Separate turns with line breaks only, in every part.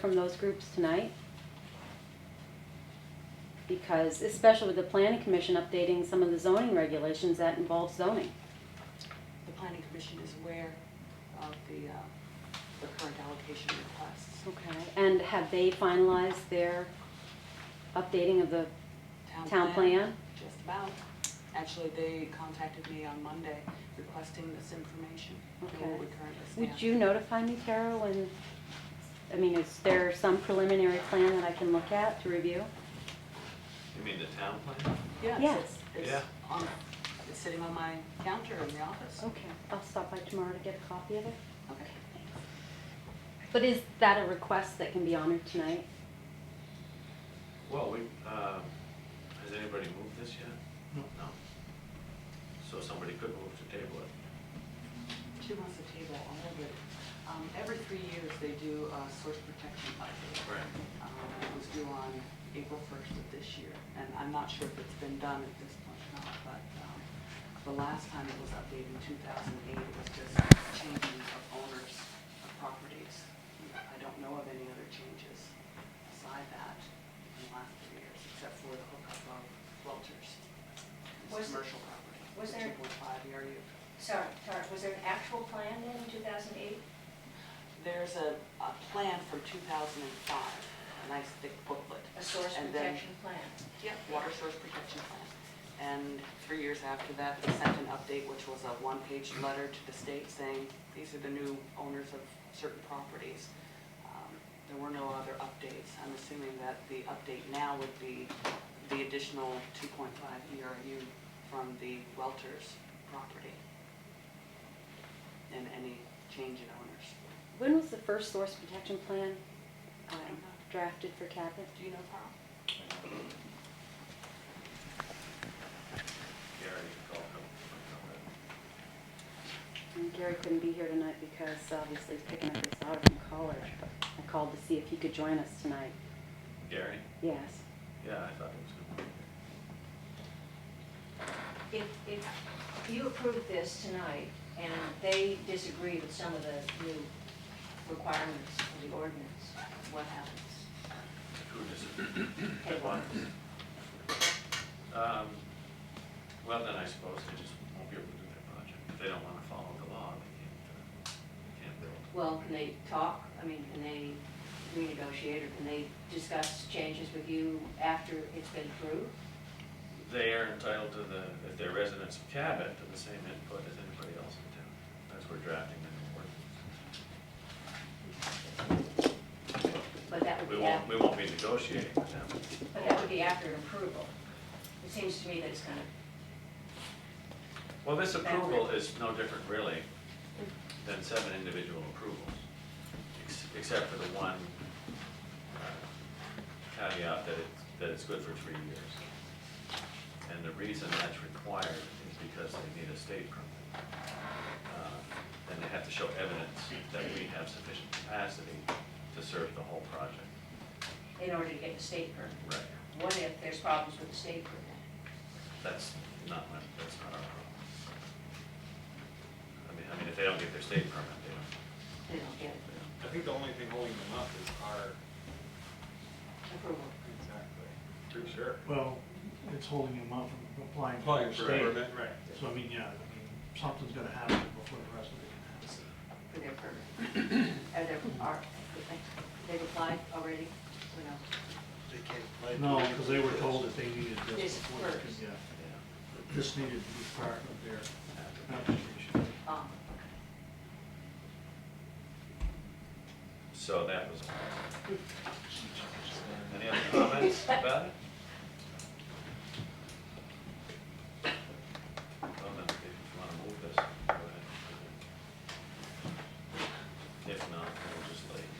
from those groups tonight? Because, especially with the planning commission updating some of the zoning regulations that involve zoning.
The planning commission is aware of the current allocation requests.
Okay. And have they finalized their updating of the town plan?
Just about. Actually, they contacted me on Monday requesting this information.
Okay.
Where we currently stand.
Would you notify me, Tara, when, I mean, is there some preliminary plan that I can look at to review?
You mean the town plan?
Yes,
Yes.
Yeah.
It's sitting on my counter in the office.
Okay, I'll stop by tomorrow to get a copy of it.
Okay.
But is that a request that can be honored tonight?
Well, has anybody moved this yet? No. So somebody could move to table it.
She wants to table all of it. Every 3 years, they do a source protection update.
Right.
It was due on April 1st of this year, and I'm not sure if it's been done at this point or not, but the last time it was updated in 2008, it was just changing of owners of properties. I don't know of any other changes aside that in the last 3 years, except for the hookup of Welchers. It's commercial property.
Was there-
2.5 ERU.
Sorry, was there an actual plan then in 2008?
There's a plan from 2005, a nice thick booklet.
A source
And then-
protection plan?
Yep, water source protection plan. And 3 years after that, they sent an update, which was a one-page letter to the state saying, these are the new owners of certain properties. There were no other updates. I'm assuming that the update now would be the additional 2.5 ERU from the Welters property and any change in owners.
When was the first source protection plan drafted for Cabot?
Do you know, Carl?
Gary, you call him.
And Gary couldn't be here tonight because obviously he's picking up his daughter from college, but I called to see if he could join us tonight.
Gary?
Yes.
Yeah, I thought he was going to be.
If you approve this tonight and they disagree with some of the new requirements of the ordinance, what happens?
Who disagreed?
Table.
Well, then I suppose they just won't be able to do their project. If they don't want to follow the law, they can't build.
Well, can they talk? I mean, can they renegotiate or can they discuss changes with you after it's been approved?
They are entitled to if they're residents of Cabot, to the same input as anybody else in town. As we're drafting the new ordinance.
But that would
We
be
won't be negotiating with them.
But that would be after an approval. It seems to me that it's kind of,
Well, this approval is no different really than 7 individual approvals, except for the one caveat that it's good for 3 years. And the reason that's required is because they need a state permit. And they have to show evidence that we have sufficient capacity to serve the whole project.
in order to get the state permit.
Right.
What if there's problems with the state permit?
That's not our problem. I mean, if they don't get their state permit, they don't.
They don't get it.
I think the only thing holding them up is our.
Approval.
Exactly. Pretty sure.
Well, it's holding them up from applying
Applying
for
for
the
a
state.
permit, right.
So I mean, yeah, I mean, something's gonna happen before the rest of it can happen.
For their permit. They've applied already, or no?
They can't apply.
No, because they were told that they needed this
This
before they could,
first.
yeah.
Yeah.
This needed to be part of their application.
Okay.
So that was. Any other comments about it? Well, then, if you want to move this, go ahead. If not, we'll just leave.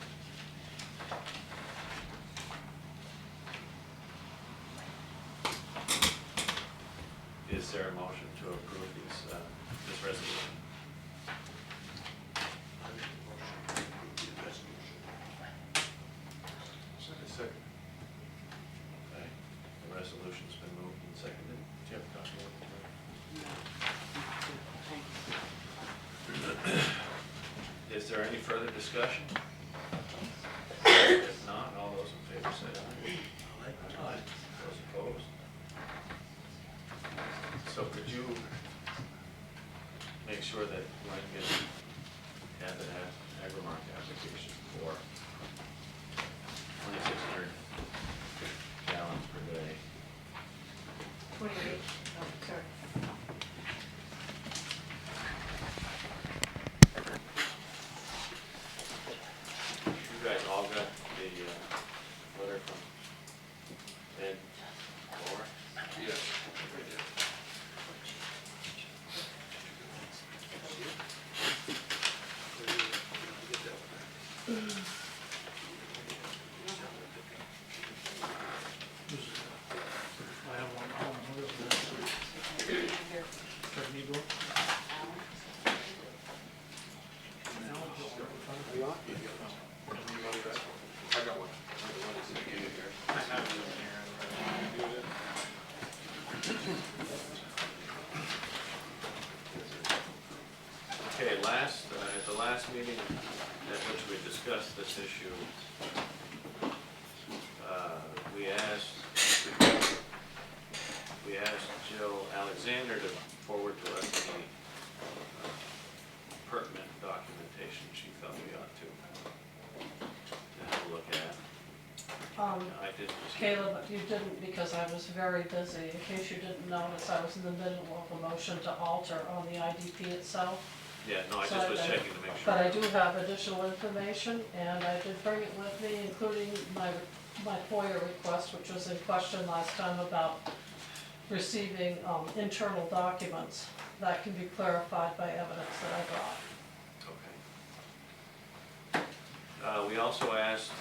Is there a motion to approve this resolution?
Second.
Okay, the resolution's been moved and seconded. Do you have a copy of it?
Thanks.
Is there any further discussion? favor say aye.
Aye.
Those opposed? So could you make sure that Glenn gets an agrimark application for 2,600 gallons per day?
28, oh, sorry.
You guys all got the letter from Ed Moore?
Yes.
This is, I have one, what is that? Does need one?
Are you on? I got one. I have it in here.
Okay, at the last meeting at which we discussed this issue, we asked Jill Alexander to forward to us any pertinent documentation she felt we ought to have a look at. I did.
Caleb, you didn't because I was very busy. In case you didn't notice, I was in the middle of a motion to alter on the IDP itself.
Yeah, no, I
So
just was
I-
checking to make sure.
But I do have additional information, and I did bring it with me, including my FOIA request, which was in question last time about receiving internal documents that can be clarified by evidence that I brought.
Okay. We also asked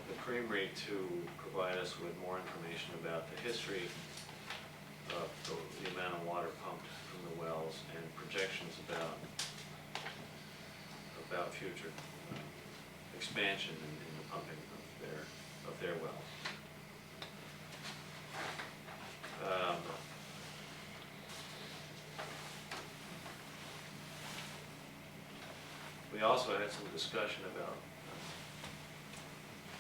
the Creamery to provide us with more information about the history of the amount of water pumped from the wells and projections about future expansion in the pumping of their wells. We also had some discussion about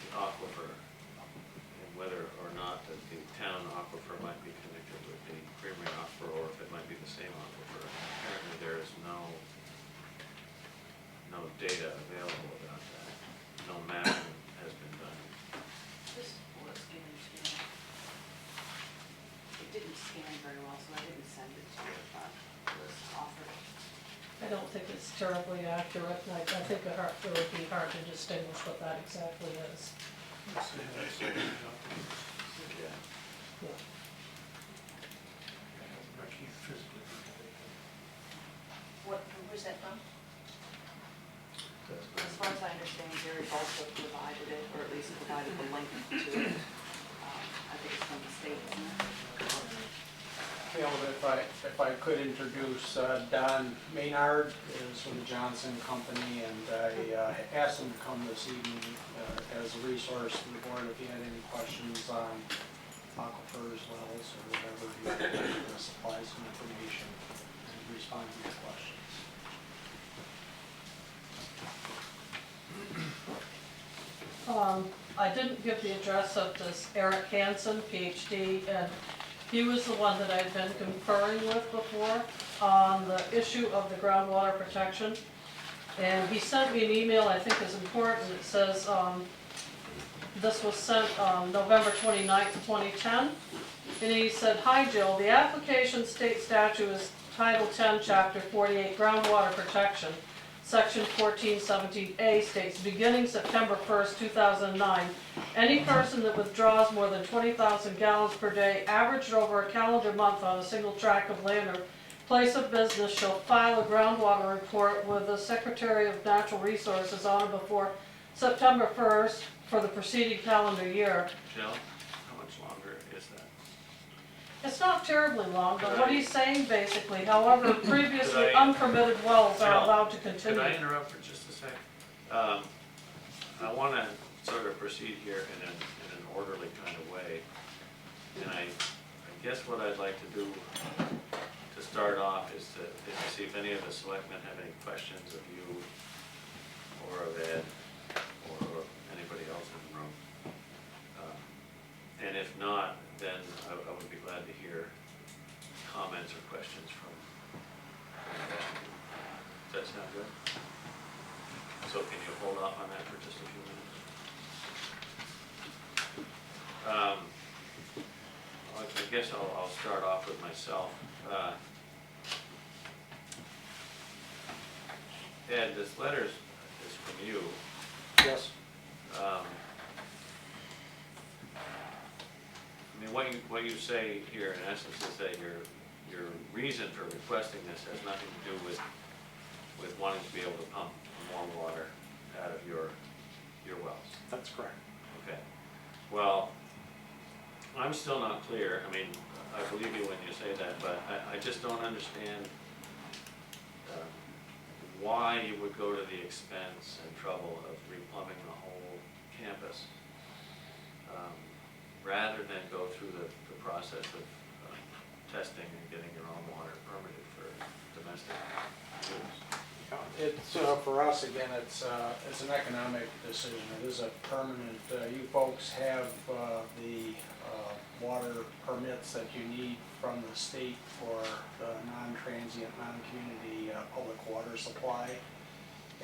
the aquifer and whether or not that the town aquifer might be connected with the Creamery aquifer, or if it might be the same aquifer. Apparently there is no data available about that. No mapping has been done.
This was getting scanned. It didn't scan very well, so I didn't send it to you, but it was offered.
I don't think it's terribly accurate, and I think it would be hard to distinguish what that exactly is.
Let's see how it's set up.
Yeah.
Yeah.
Actually, physically.
Where's that from?
As far as I understand, Gary also provided it, or at least provided the link to it. I think it's from the state, isn't it?
Caleb, if I could introduce Don Maynard is from the Johnson Company, and I asked him to come this evening as a resource to the board if he had any questions on aquifers, wells, or whatever. He would supply some information and respond to your questions.
I didn't give the address of this Eric Hansen, PhD, and he was the one that I'd been conferring with before on the issue of the groundwater protection. And he sent me an email I think is important. It says, this was sent November 29th, 2010. And he said, "Hi Jill, the application state statute is Title 10, Chapter 48, Groundwater Protection. Section 1417A states, beginning September 1st, 2009, any person that withdraws more than 20,000 gallons per day, averaged over a calendar month on a single tract of land or place of business, shall file a groundwater report with the Secretary of Natural Resources on or before September 1st for the preceding calendar year."
Jill, how much longer is that?
It's not terribly long, but what he's saying basically, however, previously
Could I-
unpermitted wells are
Jill,
allowed to continue.
Could I interrupt for just a sec? I want to sort of proceed here in an orderly kind of way. And I guess what I'd like to do to start off is to see if any of the selectmen have any questions of you or of Ed or anybody else in the room. questions from the investigator. Does that sound good? So can you hold off on that for just a few minutes? I guess I'll start off with myself. Ed, this letter is from you.
Yes.
I mean, what you say here in essence is that your reason for requesting this has nothing to do with wanting to be able to pump more water out of your wells.
That's correct.
Okay. Well, I'm still not clear. I mean, I believe you when you say that, but I just don't understand why you would go to the expense and trouble of replumbing the whole campus rather than go through the process of testing and getting your own water permitted for domestic use.
It's, for us, again, it's an economic decision. It is a permanent, you folks have the water permits that you need from the state for the non-transient, non-community public water supply.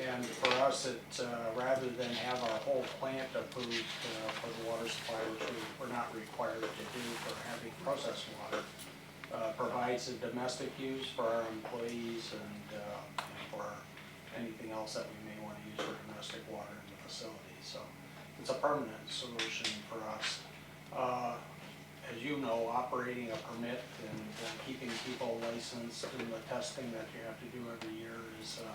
And for us, it's, rather than have our whole plant approved for the water supply, which we're not required to do for having processed water, provides a domestic use for our employees and for anything else that we may want to use for domestic water in the facility. So it's a permanent solution for us. As you know, operating a permit and keeping people licensed and the testing that you have to do every year is an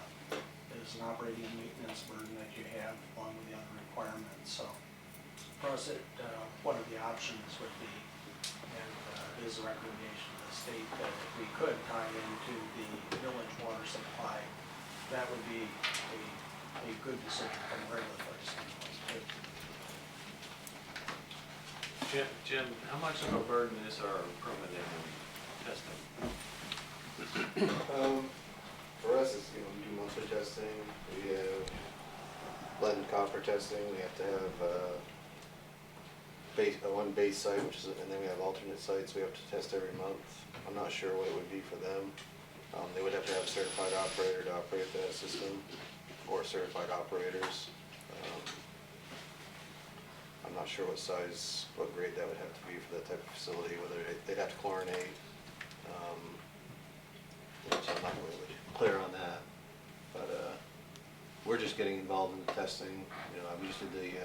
operating and maintenance burden that you have along with the other requirements. So for us, one of the options would be, and it is a recommendation of the state, that if we could tie into the village water supply, that would be a good decision from a regulatory standpoint.
Jim, how much of a burden is our permitting and testing?
For us, it's, we do monthly testing, we have lead and copper testing, we have to have one base site, and then we have alternate sites we have to test every month. I'm not sure what it would be for them. They would have to have a certified operator to operate that system, or certified operators. I'm not sure what grade that would have to be for that type of facility, whether they'd have to chlorinate. So I'm not really clear on that, but we're just getting involved in the testing. We just did the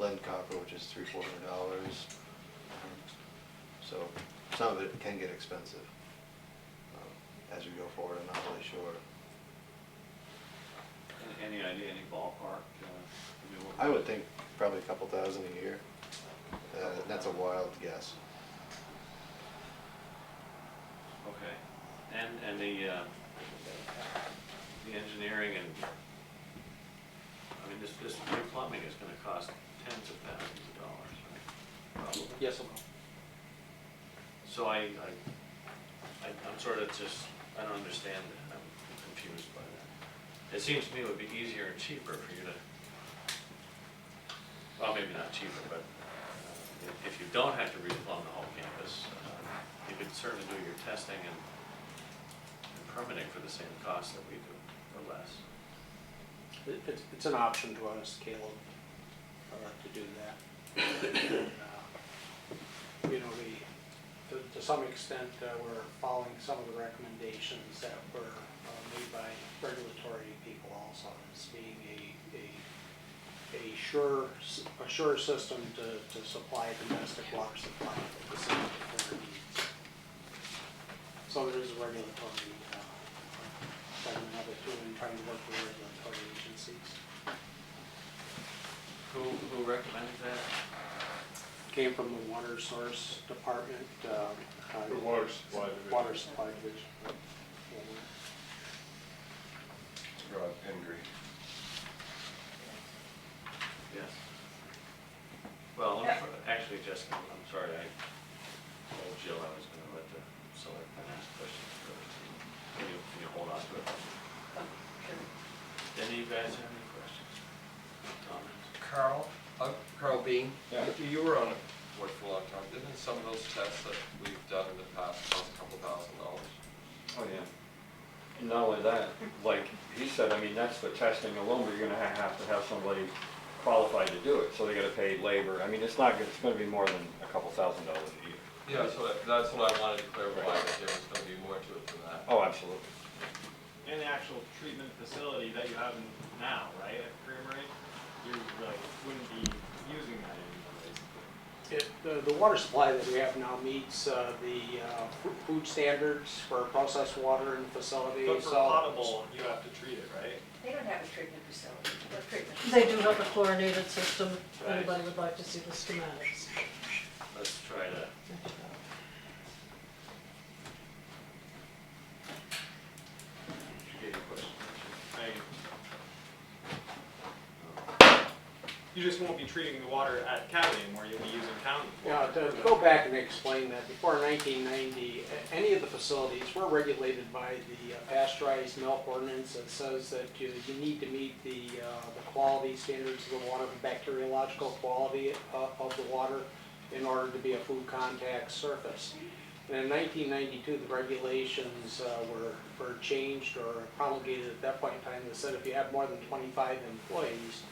lead and copper, which is $300-400. So some of it can get expensive as we go forward. I'm not really sure.
Any idea, any ballpark?
I would think probably a couple thousand a year. That's a wild guess.
Okay. And the engineering and, I mean, this new plumbing is gonna cost tens of thousands of dollars, right? Probably.
Yes, it will.
So I'm sort of just, I don't understand that. I'm confused by that. It seems to me it would be easier and cheaper for you to, well, maybe not cheaper, but if you don't have to replumb the whole campus, you could certainly do your testing and permitting for the same cost that we do, or less.
It's an option to us, Caleb, to do that. And, to some extent, we're following some of the recommendations that were made by regulatory people also, as being a sure system to supply domestic water supply for the city for our needs. So there is a regulatory segment of it too, and trying to work with regulatory agencies.
Who recommended that?
Came from the water source department.
The water supply division.
Water supply division.
Rod Pendry.
Yes. Well, actually, Jessica, I'm sorry, I told Jill I was gonna let the selectmen ask questions first. Can you hold on to it? Any of you guys have any questions? Comments?
Carl Bean.
Yeah.
You were on it for a long time. Didn't some of those tests that we've done in the past cost a couple $1,000?
Oh, yeah. And not only that, like he said, I mean, that's the testing alone, but you're gonna have to have somebody qualified to do it, so they gotta pay labor. I mean, it's gonna be more than a couple $1,000s a year.
Yeah, so that's what I wanted to clarify, that there was gonna be more to it than that.
Oh, absolutely.
And the actual treatment facility that you have now, right, at Creamery, you like wouldn't be using that anymore, basically.
The water supply that we have now meets the food standards for processed water in the facility.
But for
so-
potable, you have to treat it, right?
They don't have a treatment facility, what treatment?
They do have a chlorinated system, if
Right.
anybody would like to see the schematics.
Let's try that. Gave you a question.
You just won't be treating the water at Cabot anymore, you'll be using county
Yeah,
water.
to go back and explain that, before 1990, any of the facilities were regulated by the pasteurized milk ordinance that says that you need to meet the quality standards of the water, the bacteriological quality of the water in order to be a food contact surface. And in 1992, the regulations were changed or promulgated at that point in time that said if you have more than 25 employees,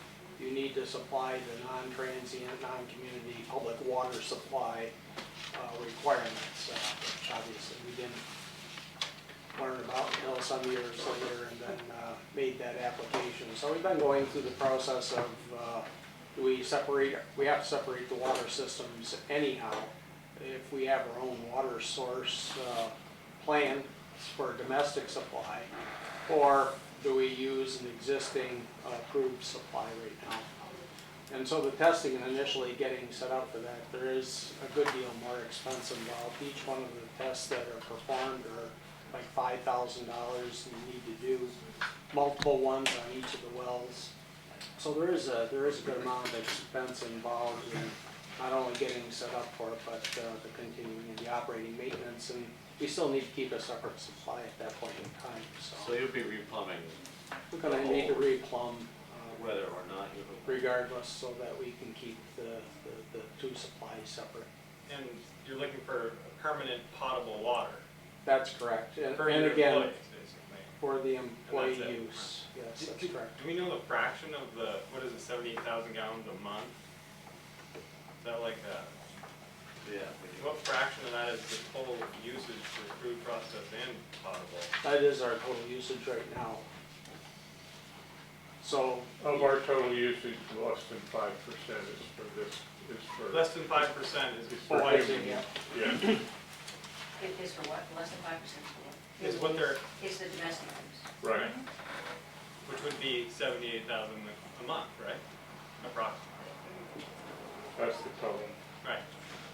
you need to supply the non-transient, non-community public water supply requirements, which obviously we didn't learn about until some years later and then made that application. So we've been going through the process of, we have to separate the water systems anyhow. If we have our own water source plan for domestic supply, or do we use an existing approved supply right now? And so the testing and initially getting set up for that, there is a good deal more expense involved. Each one of the tests that are performed are like $5,000, and you need to do multiple ones on each of the wells. So there is a good amount of expense involved in not only getting set up for it, but the continuing and the operating maintenance, and we still need to keep a separate supply at that point in time,
So you'll be replumbing
we're gonna need to replumb
whether or not you.
regardless, so that we can keep the two supplies separate.
And you're looking for permanent potable water
That's correct, and
for your
again,
employees, basically.
for the employee
And that's it.
use, yes,
Do-
that's
do-
correct.
Do we know the fraction of the, what is it, 78,000 gallons a month? Is that like
Yeah.
what fraction of that is the total usage for food process and potable?
That is our total usage right now. So,
Of our total usage, less than 5% is for this, is for.
Less than 5% is
Is
for
for
what
human.
yeah.
Yeah,
It is for what, less than 5% for what?
is what they're,
Is the domestic use.
right.
which would be 78,000 a month, right? Approximately.
That's the total.
Right.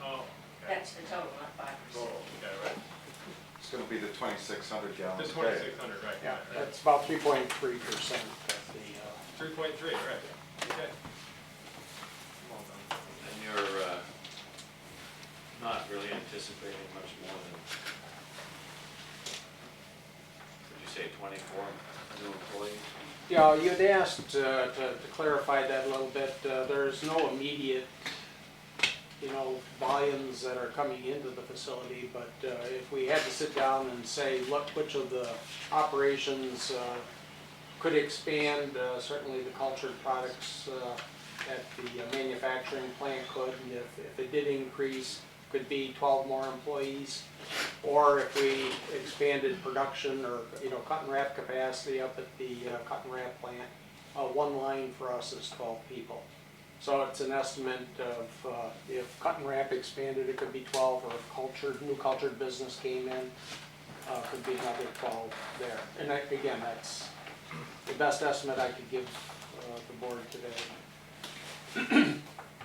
Oh, okay.
That's the total, not 5%.
Total, okay, right.
It's gonna be the 2,600
The
gallons a day.
2,600, right,
Yeah,
right, right.
that's about 3.3% of the,
3.3, right, okay. Well done.
And you're not really anticipating much more than, would you say 24 new employees?
yeah, you'd asked to clarify that a little bit. There's no immediate, volumes that are coming into the facility, but if we had to sit down and say, look, which of the operations could expand, certainly the cultured products at the manufacturing plant could, and if it did increase, could be 12 more employees. Or if we expanded production or, cut and wrap capacity up at the cut and wrap plant, one line for us is 12 people. So it's an estimate of, if cut and wrap expanded, it could be 12, or if new cultured business came in, could be another 12 there. And again, that's the best estimate I could give the board today.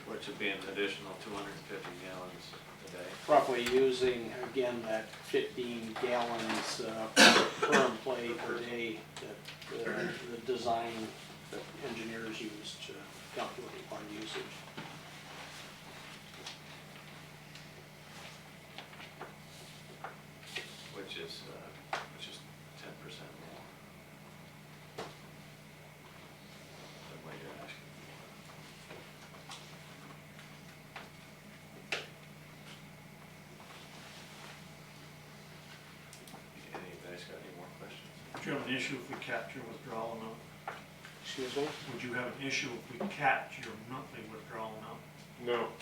Which would be an additional 250 gallons a day.
Roughly using, again, that 15 gallons per employee per day that the design that engineers use to calculate water usage.
Which is 10% more than what you're asking. Any
an issue if we capped your withdrawal amount?
Excuse me?
Would you have an issue if we capped your monthly withdrawal amount?
No.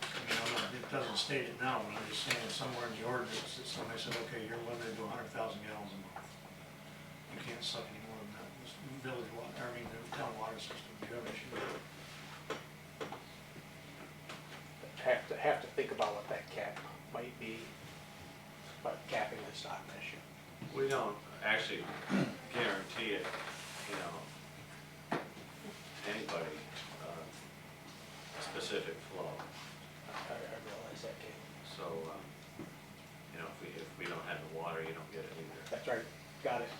I mean, I'm not, it doesn't state it now, but I'm just saying somewhere in the ordinance that somebody said, okay, you're limited to 100,000 gallons a month. You can't suck any more than that. This village water, the town water system, do you have an issue with it?
Have to think about what that cap might be, but capping is not an issue.
We don't actually guarantee it, you know, anybody, a specific flow.
I realize that, Kate.
So, you know, if we don't have the water, you don't get it either.
That's right, got it.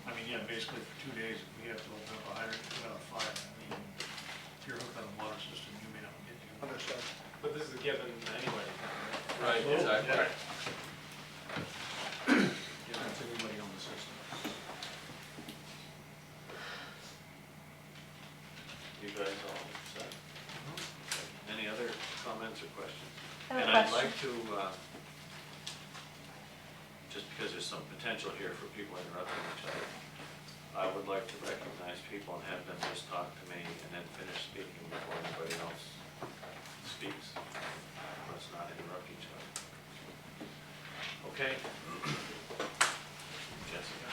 I mean, yeah, basically for 2 days, if we have to open up a hydrant, put out a fire, I mean, if you're hooked on a water system, you may not get to it.
Understood.
But this is a given anyway.
Right, exactly.
Yeah. Yeah, that's anybody on the system.
You guys all set? Any other comments or questions?
I have a
And I'd
question.
like to, just because there's some potential here for people interrupting each other, I would like to recognize people and have them just talk to me and then finish speaking before anybody else speaks. Let's not interrupt each other. Okay? Jessica?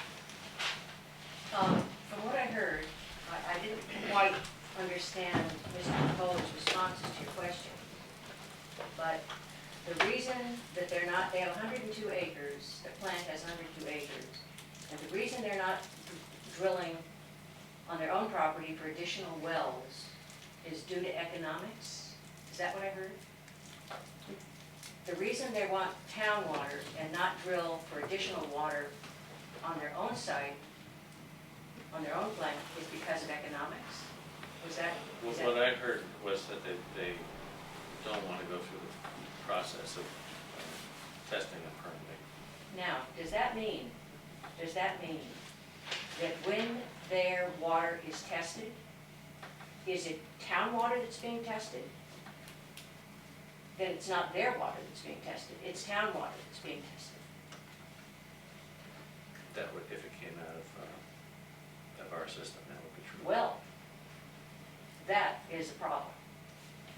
From what I heard, I didn't quite understand Mr. Cabo's responses to your question. But the reason that they have 102 acres, the plant has 102 acres, and the reason they're not drilling on their own property for additional wells is due to economics? Is that what I heard? The reason they want town water and not drill for additional water on their own site, on their own plant, is because of economics? Was that, is
What
that?
I heard was that they don't want to go through the process of testing and permitting.
Now, does that mean that when their water is tested, is it town water that's being tested? Then it's not their water that's being tested, it's town water that's being tested.
That would, if it came out of our system, that would be true.
Well, that is a problem.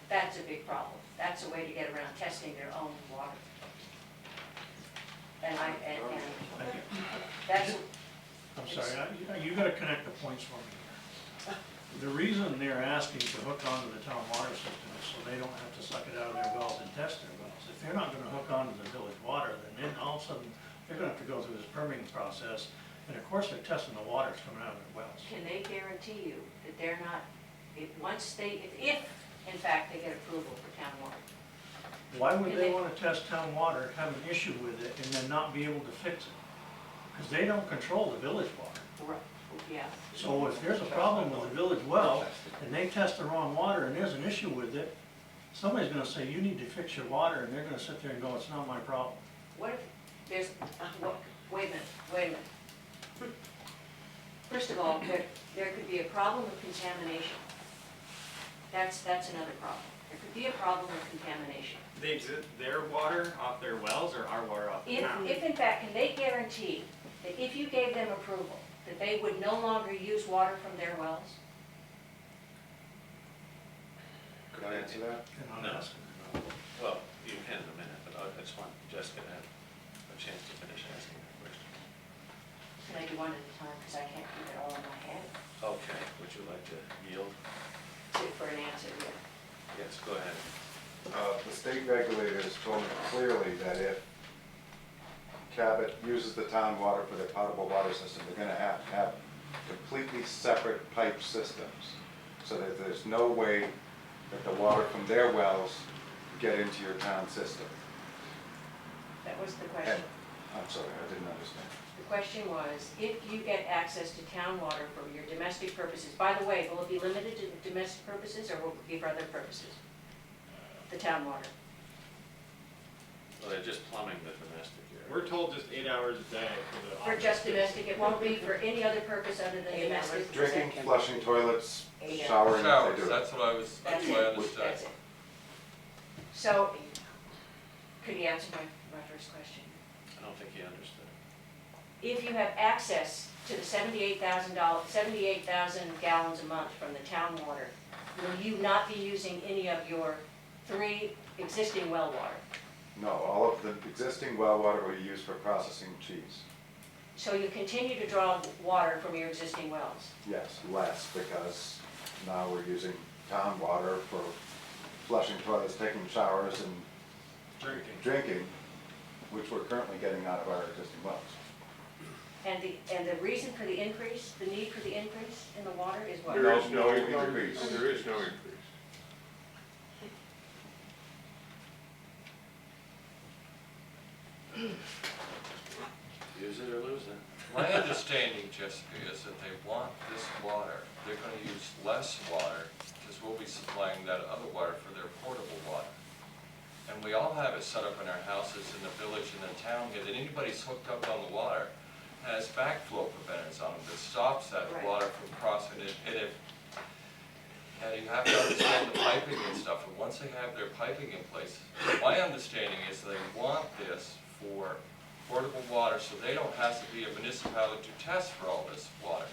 That's a big problem. That's a way to get around testing their own water. And that's,
I'm sorry, you gotta connect the points for me here. The reason they're asking to hook onto the town water system is so they don't have to suck it out of their wells and test their wells. If they're not gonna hook onto the village water, then all of a sudden, they're gonna have to go through this permitting process. And of course, they're testing the water that's coming out of their wells.
can they guarantee you that they're not, if in fact they get approval for town water?
Why would they wanna test town water, have an issue with it, and then not be able to fix it? Because they don't control the village water.
Right, yeah.
So if there's a problem with the village well, and they test the wrong water, and there's an issue with it, somebody's gonna say, you need to fix your water, and they're gonna sit there and go, it's not my problem.
What if there's, wait a minute. First of all, there could be a problem of contamination. That's another problem. There could be a problem of contamination.
They exist, their water off their wells or our water off the town?
If in fact, can they guarantee that if you gave them approval, that they would no longer use water from their wells?
Could I answer that?
And I'm
No.
asking.
Well, you can in a minute, but I just want Jessica to have a chance to finish asking that question.
Can I do one at a time, because I can't keep it all in my head?
Okay, would you like to yield?
For an answer, yeah.
Yes, go ahead.
The state regulators told me clearly that if Cabot uses the town water for their potable water system, they're gonna have to have completely separate pipe systems, so that there's no way that the water from their wells get into your town system.
That was the
And,
question.
I'm sorry, I didn't understand.
The question was, if you get access to town water for your domestic purposes, by the way, will it be limited to domestic purposes or will it be for other purposes? The town water.
Well, they're just plumbing the domestic area.
We're told just 8 hours a day for the.
For just domestic, it won't be for any other purpose other than domestic?
Drinking, flushing toilets,
8 hours.
showering, if
Showers,
they do.
that's what I was,
That's
that's what I
it,
understood.
that's it. So, could you answer my first question?
I don't think he understood.
If you have access to the $78,000, 78,000 gallons a month from the town water, will you not be using any of your 3 existing well water?
No, all of the existing well water will be used for processing cheese.
So you continue to draw water from your existing wells?
Yes, less, because now we're using town water for flushing toilets, taking showers, and drinking, which we're currently getting out of our existing wells.
And the reason for the increase, the need for the increase in the water is what?
There is no increase.
There is no increase.
Use it or lose it.
My understanding, Jessica, is that they want this water, they're gonna use less water, because we'll be supplying that other water for their portable water. And we all have it set up in our houses, in the village, in the town here, that anybody's hooked up on the water has backflow preventers on them that stops that
Right.
water from crossing it. And you have to understand the piping and stuff, and once they have their piping in place, my understanding is they want this for portable water, so they don't have to be a municipality to test for all this water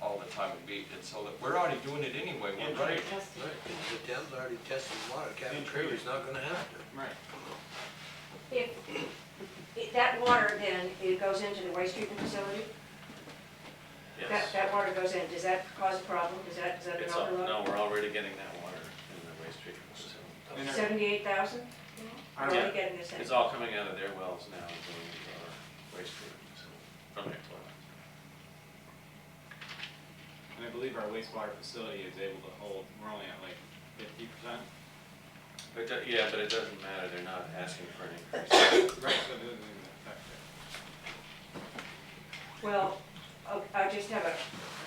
all the time and so that we're already doing it anyway, we're right.
Right, the town's already tested water, Cabot Creamery's not gonna have to.
Right.
If that water then, it goes into the waste treatment facility?
Yes.
That water goes in, does that cause a problem? Is that an
It's all,
overload?
no, we're already getting that water in the waste treatment facility.
And
78,000?
I
Are
don't-
we getting this in?
It's all coming out of their wells now and going into our waste treatment facility, from their toilets.
And I believe our wastewater facility is able to hold, we're only at like 50%.
But, yeah, but it doesn't matter, they're not asking for an increase.
Right, so it doesn't even affect it.
Well, I just have a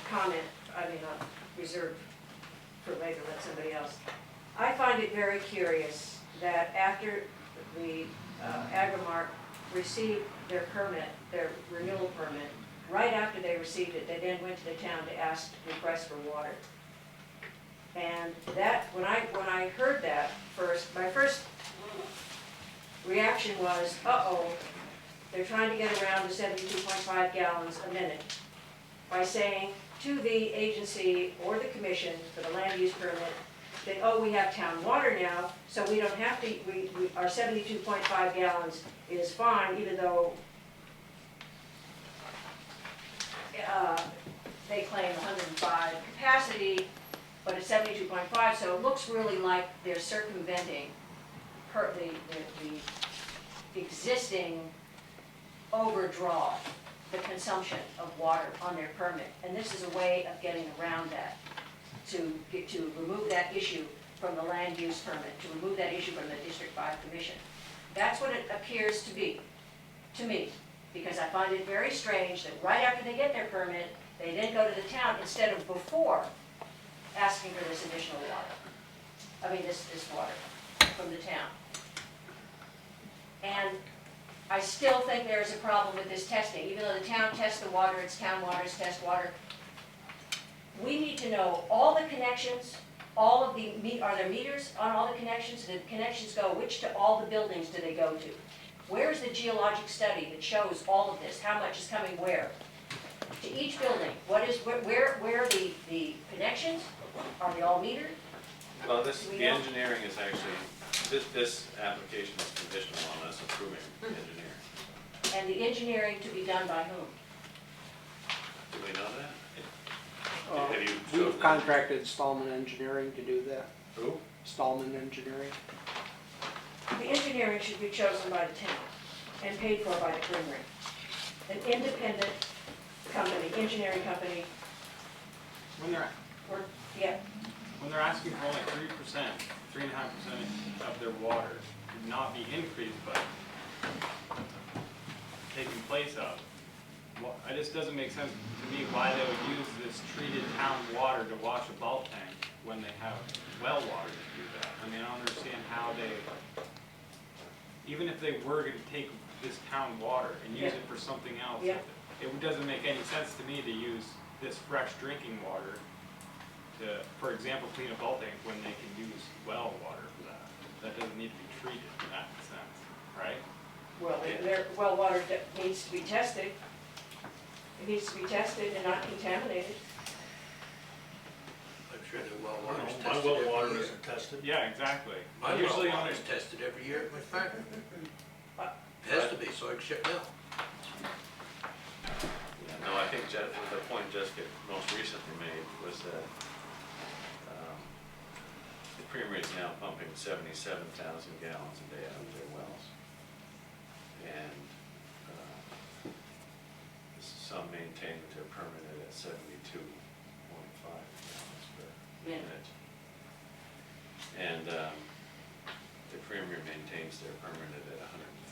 comment, I mean, reserved for later, let somebody else. I find it very curious that after the Agrimark received their permit, their renewal permit, right after they received it, they then went to the town to request for water. And that, when I heard that first, my first reaction was, uh-oh, they're trying to get around the 72.5 gallons a minute by saying to the agency or the commission for the land use permit that, oh, we have town water now, so we don't have to, our 72.5 gallons is fine, even though they claim 105 capacity, but it's 72.5, so it looks really like they're circumventing the existing overdraw, the consumption of water on their permit. And this is a way of getting around that, to remove that issue from the land use permit, to remove that issue from the District 5 Commission. That's what it appears to be, to me, because I find it very strange that right after they get their permit, they then go to the town instead of before asking for this additional water. I mean, this water from the town. And I still think there is a problem with this testing. Even though the town tests the water, it's town water, it's test water. We need to know all the connections, are there meters on all the connections? Do the connections go, which to all the buildings do they go to? Where's the geologic study that shows all of this? How much is coming where? To each building, where are the connections? Are they all metered?
Well,
Do we
the
know?
engineering is actually, this application is conditional on us approving engineering.
And the engineering to be done by whom?
Do we know that? Have you
We've
chosen?
contracted Stallman Engineering to do that.
Who?
Stallman Engineering.
The engineering should be chosen by the town and paid for by the Creamery. An independent company, engineering company,
When they're,
or, yeah,
when they're asking for only 3%, 3.5% of their water to not be increased, but taking place of, well, it just doesn't make sense to me why they would use this treated town water to wash a bulk tank when they have well water to do that. I mean, I don't understand how they, even if they were gonna take this town water and use
Yeah.
it for something else,
Yeah.
it doesn't make any sense to me to use this fresh drinking water to, for example, clean a bulk tank when they can use well water for that. That doesn't need to be treated in that sense, right?
Well, their well water needs to be tested. It needs to be tested and not contaminated.
I'm sure the well
I don't
water's
know, my
tested
well
every
water
year.
isn't tested.
Yeah, exactly.
My well
Usually on
water's tested every year at my factory. It has to be, so I can ship milk.
Yeah, no, I think Jeff, the point Jessica most recently made was that the Creamery is now pumping 77,000 gallons a day out of their wells. And some maintain that they're permitted at 72.5 gallons per minute. And the Creamery maintains they're permitted at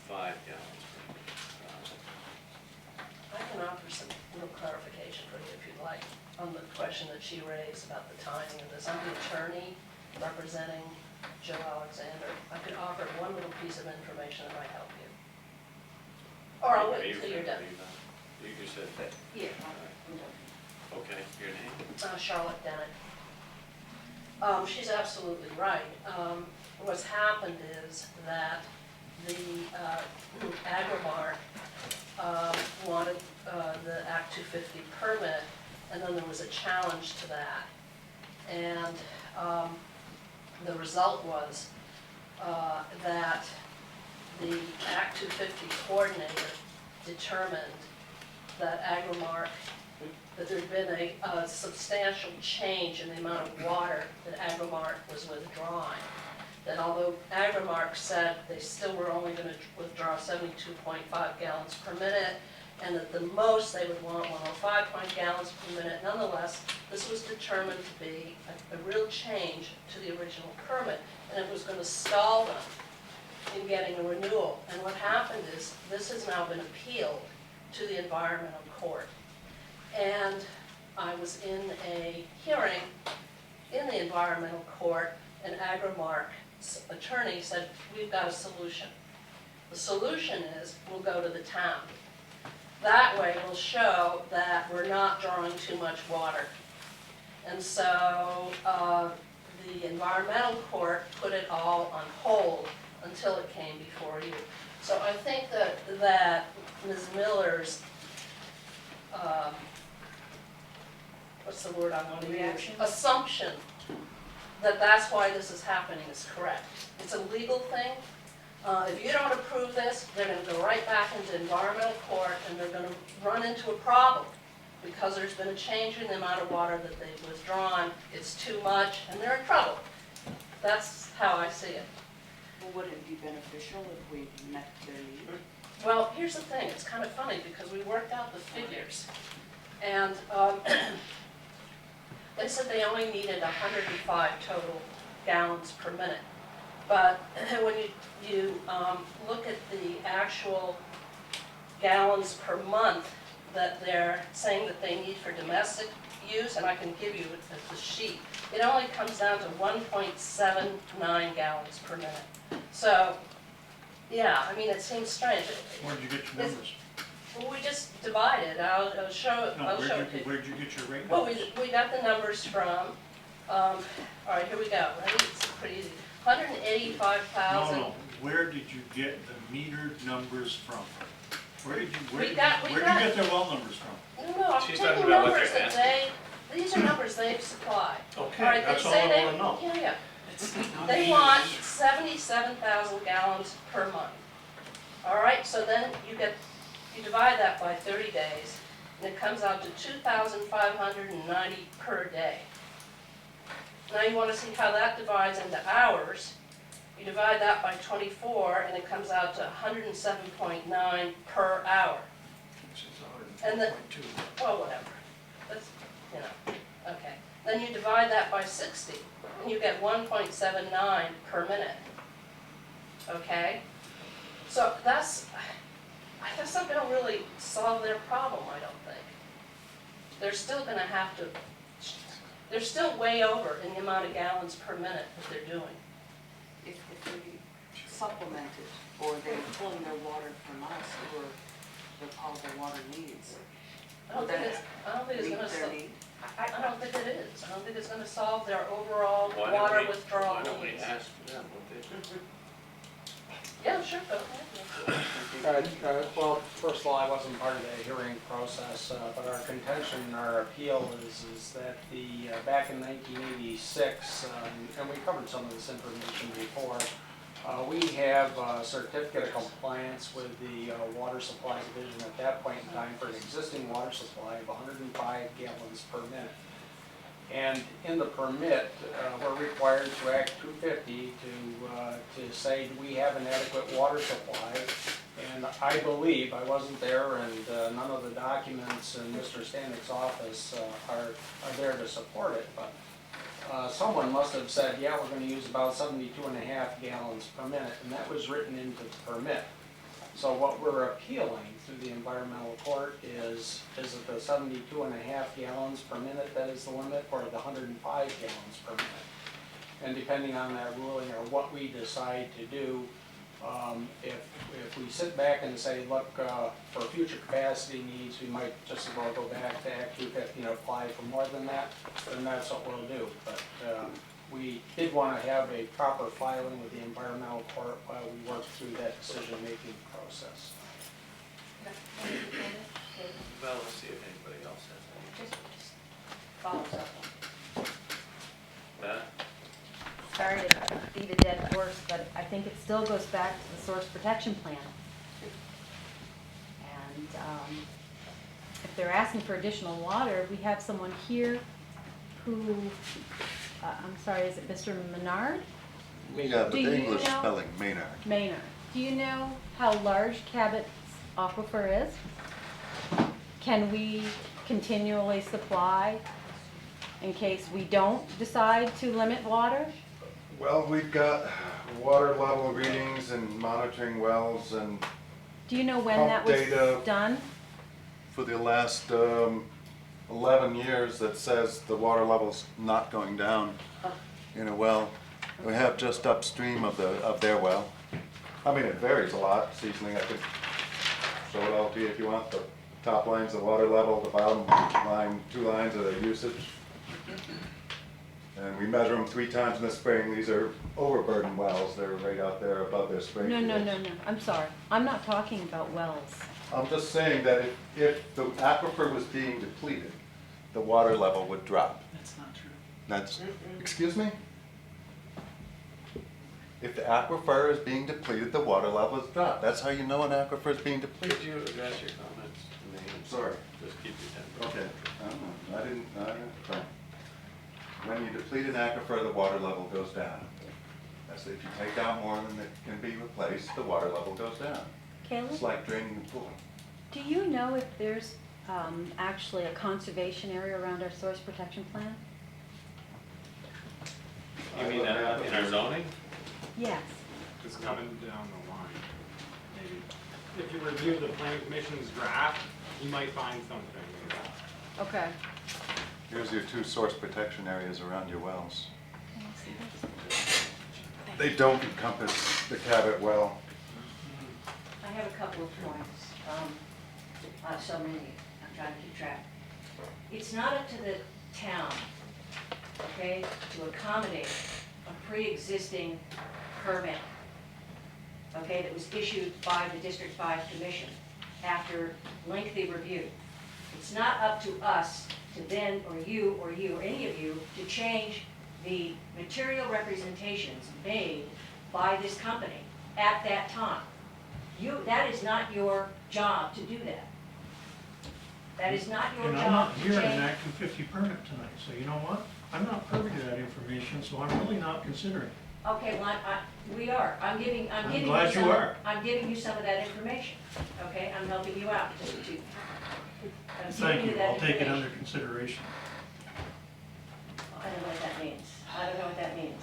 105 gallons per minute.
I can offer some little clarification for you if you'd like, on the question that she raised about the timing of this. I'm the attorney representing Joe Alexander. I could offer one little piece of information that might help you. Or I'll wait until you're done.
You said,
Yeah.
okay, your name?
Charlotte Dennett. She's absolutely right. What's happened is that the Agrimark wanted the Act 250 permit, and then there was a challenge to that. And the result was that the Act 250 coordinator determined that Agrimark, that there'd been a substantial change in the amount of water that Agrimark was withdrawing. That although Agrimark said they still were only going to withdraw 72.5 gallons per minute, and that the most they would want 105 gallons per minute, nonetheless, this was determined to be a real change to the original permit, and it was going to stall them in getting a renewal. And what happened is, this has now been appealed to the environmental court. And I was in a hearing in the environmental court, and Agrimark's attorney said, we've got a solution. The solution is, we'll go to the town. That way we'll show that we're not drawing too much water. And so the environmental court put it all on hold until it came before you. So I think that Ms. Miller's, what's the word I want to use?
Reaction?
Assumption that that's why this is happening is correct. It's a legal thing. If you don't approve this, they're going to go right back into environmental court, and they're going to run into a problem because there's been a change in the amount of water that they've withdrawn. It's too much, and they're in trouble. That's how I see it.
Well, would it be beneficial if we met their need?
Well, here's the thing. It's kind of funny because we worked out the figures, and they said they only needed 105 total gallons per minute. But when you look at the actual gallons per month that they're saying that they need for domestic use, and I can give you the sheet, it only comes down to 1.79 gallons per minute. So, yeah, I mean, it seems strange.
Where'd you get your numbers?
Well, we just divided. I'll show it.
No,
I'll show it to you.
where'd you get your rate
Well,
numbers?
we got the numbers from, all right, here we go. Ready? It's pretty easy. 185,000.
No, where did you get the metered numbers from? Where did you,
We
where'd
got-
you get their well numbers from?
No, I'm
She's
taking
talking about what
numbers
they're
that these are numbers they've supplied.
Okay,
All right, they
that's all
say
I
they-
wanna know.
Yeah. They want 77,000 gallons per month. All right, so then you divide that by 30 days, and it comes out to 2,590 per day. Now you want to see how that divides into hours. You divide that by 24, and it comes out to 107.9 per hour. And the, well, whatever. That's, you know, okay. Then you divide that by 60, and you get 1.79 per minute. Okay? So that's not going to really solve their problem, I don't think. They're still going to have to, they're still way over in the amount of gallons per minute that they're doing.
If they supplemented, or they're pulling their water from us, or their potable water needs,
I don't think it's
meet
going to
their
solve.
need?
I don't think it is. I don't think it's going to solve their overall
Why don't
water
we-
withdrawal
Why don't we
needs.
ask them what they do?
Yeah, sure.
Well, first of all, I wasn't part of the hearing process, but our contention, our appeal is that back in 1986, and we covered some of this information before, we have a certificate of compliance with the Water Supply Division at that point in time for an existing water supply of 105 gallons per minute. And in the permit, we're required to Act 250 to say, do we have an adequate water supply? And I believe, I wasn't there, and none of the documents in Mr. Stanek office are there to support it, but someone must have said, yeah, we're going to use about 72.5 gallons per minute, and that was written into the permit. So what we're appealing through the environmental court is it the 72.5 gallons per minute that is the limit, or the 105 gallons per minute? And depending on that ruling, or what we decide to do, if we sit back and say, look, for future capacity needs, we might just as well go back to Act 250 and apply for more than that, then that's what we'll do. But we did want to have a proper filing with the environmental court while we work through that decision-making process.
Well, let's see if anybody else has
Just follows up.
any. Matt?
Sorry to beat a dead horse, but I think it still goes back to the source protection plan. And if they're asking for additional water, we have someone here who, I'm sorry, is it Mr. Menard?
Yeah, but
Do you
the English
know-
spelling, Maynard.
Maynard. Do you know how large Cabot's aquifer is? Can we continually supply in case we don't decide to limit water?
Well, we've got water level readings and monitoring wells, and
Do you know when
Pump
that was
data.
done?
for the last 11 years that says the water level's not going down in a well. We have just upstream of their well. I mean, it varies a lot seasonally. I could show it all to you if you want. The top line's the water level, the bottom line, 2 lines are the usage. And we measure them 3 times in the spring. These are overburden wells. They're right out there above their spring
No,
fields.
no, I'm sorry. I'm not talking about wells.
I'm just saying that if the aquifer was being depleted, the water level would drop.
That's not true.
That's, excuse me? If the aquifer is being depleted, the water level is dropped. That's how you know an aquifer is being depleted.
Could you address your comments to me?
Sorry.
Just keep your temper.
Okay. I didn't, fine. When you deplete an aquifer, the water level goes down. That's if you take out more than that can be replaced, the water level goes down.
Caleb,
It's like draining a pool.
do you know if there's actually a conservation area around our source protection plan?
You mean that in our zoning?
Yes.
Just coming down the line. Maybe. If you review the planning commission's draft, you might find something like that.
Okay.
Here's your 2 source protection areas around your wells. They don't encompass the Cabot well.
I have a couple of points. So many, I'm trying to keep track. It's not up to the town, okay, to accommodate a pre-existing permit, okay, that was issued by the District 5 Commission after lengthy review. It's not up to us to then, or you, or any of you, to change the material representations made by this company at that time. That is not your job to do that. That is not your
And I'm not
job to
here in an
change.
Act 250 permit tonight, so you know what? I'm not privy to that information, so I'm really not considering it.
Okay, well, we are. I'm giving
glad you are.
I'm giving you some of that information, okay? I'm helping you out just to. I'm giving
Thank you,
that
I'll take it
information.
under consideration.
I don't know what that means. I don't know what that means.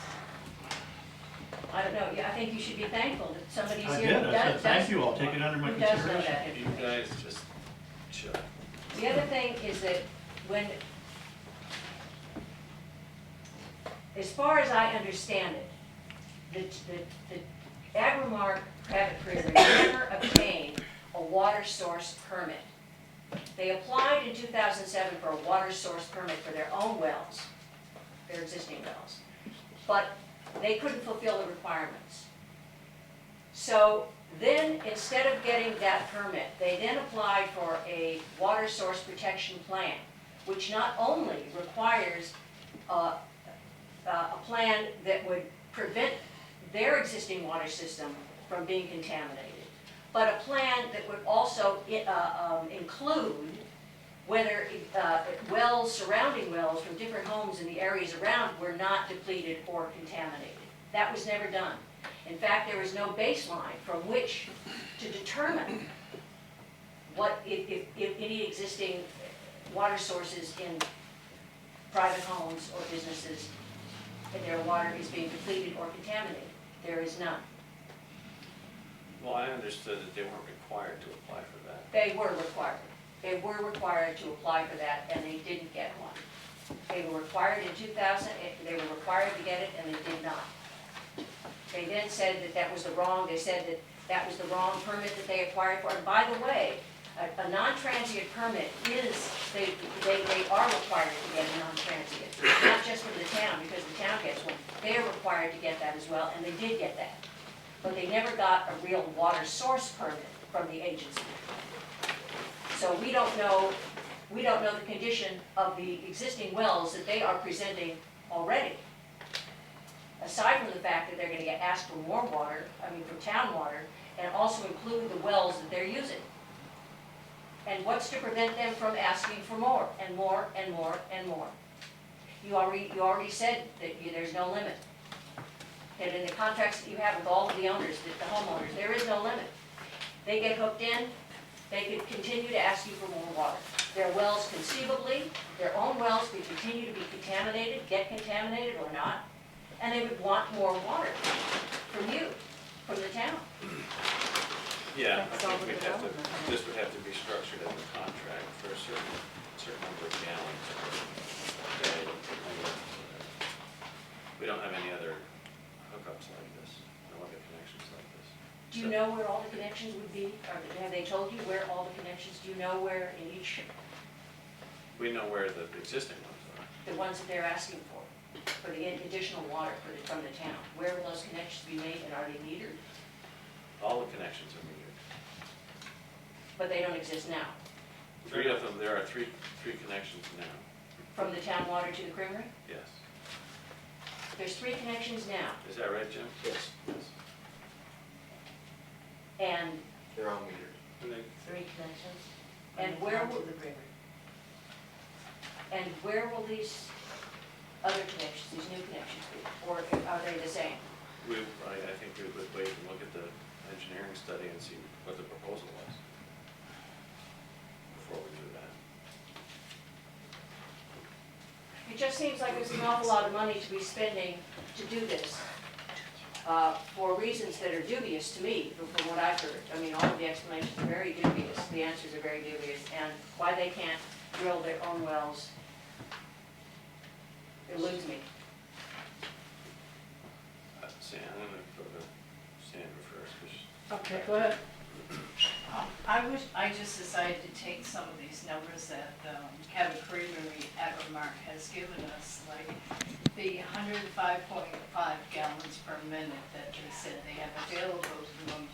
I don't know. Yeah, I think you should be thankful that somebody's
I
here
did,
who
I
does.
said, thank you, I'll take it under my
who does know
consideration.
that
You
information.
guys just shut.
The other thing is that when, as far as I understand it, the Agrimark Cabot Creamery never obtained a water source permit. They applied in 2007 for a water source permit for their own wells, their existing wells, but they couldn't fulfill the requirements. So then, instead of getting that permit, they then applied for a water source protection plan, which not only requires a plan that would prevent their existing water system from being contaminated, but a plan that would also include whether wells, surrounding wells from different homes in the areas around were not depleted or contaminated. That was never done. In fact, there is no baseline from which to determine what, if any existing water sources in private homes or businesses, and their water is being depleted or contaminated. There is none.
Well, I understood that they weren't required to apply for that.
They were required. They were required to apply for that, and they didn't get one. They were required in 2000, they were required to get it, and they did not. They then said that that was the wrong, they said that that was the wrong permit that they acquired for. And by the way, a non-transient permit is, they are required to get a non-transient, not just from the town, because the town gets one. They are required to get that as well, and they did get that. But they never got a real water source permit from the agency. So we don't know the condition of the existing wells that they are presenting already. Aside from the fact that they're gonna get asked for more water, for town water, and also include the wells that they're using. And what's to prevent them from asking for more, and more, and more, and more? You already said that there's no limit. And in the contracts that you have with all of the owners, the homeowners, there is no limit. They get hooked in, they could continue to ask you for more water. Their wells conceivably, their own wells could continue to be contaminated, get contaminated or not, and they would want more water from you, from the town.
Yeah, I
That's all
think
the development.
this would have to be structured as a contract for a certain number of gallons per day. We don't have any other hookups like this, no other connections like this.
Do you know where all the connections would be? Or have they told you where all the connections, do you know where in each,
We know where the existing ones are.
the ones that they're asking for the additional water from the town? Where will those connections be made, and are they metered?
All the connections are metered.
But they don't exist now.
Three of them, there are three connections now,
From the town water to the creamery?
yes.
There's 3 connections now,
Is that right, Jim?
Yes,
Yes.
and
they're all metered.
And they,
3 connections. And where will the creamery? And where will these other connections, these new connections be? Or are they the same?
I think we would wait and look at the engineering study and see what the proposal was before we do that.
It just seems like there's an awful lot of money to be spending to do this, for reasons that are dubious to me, from what I've heard. All of the explanations are very dubious, the answers are very dubious, and why they can't drill their own wells eludes me.
I'm gonna go to Sandra first, 'cause
Okay, go ahead.
I just decided to take some of these numbers that Cabot Creamery at Remark has given us, like the 105.5 gallons per minute that they said they have available to them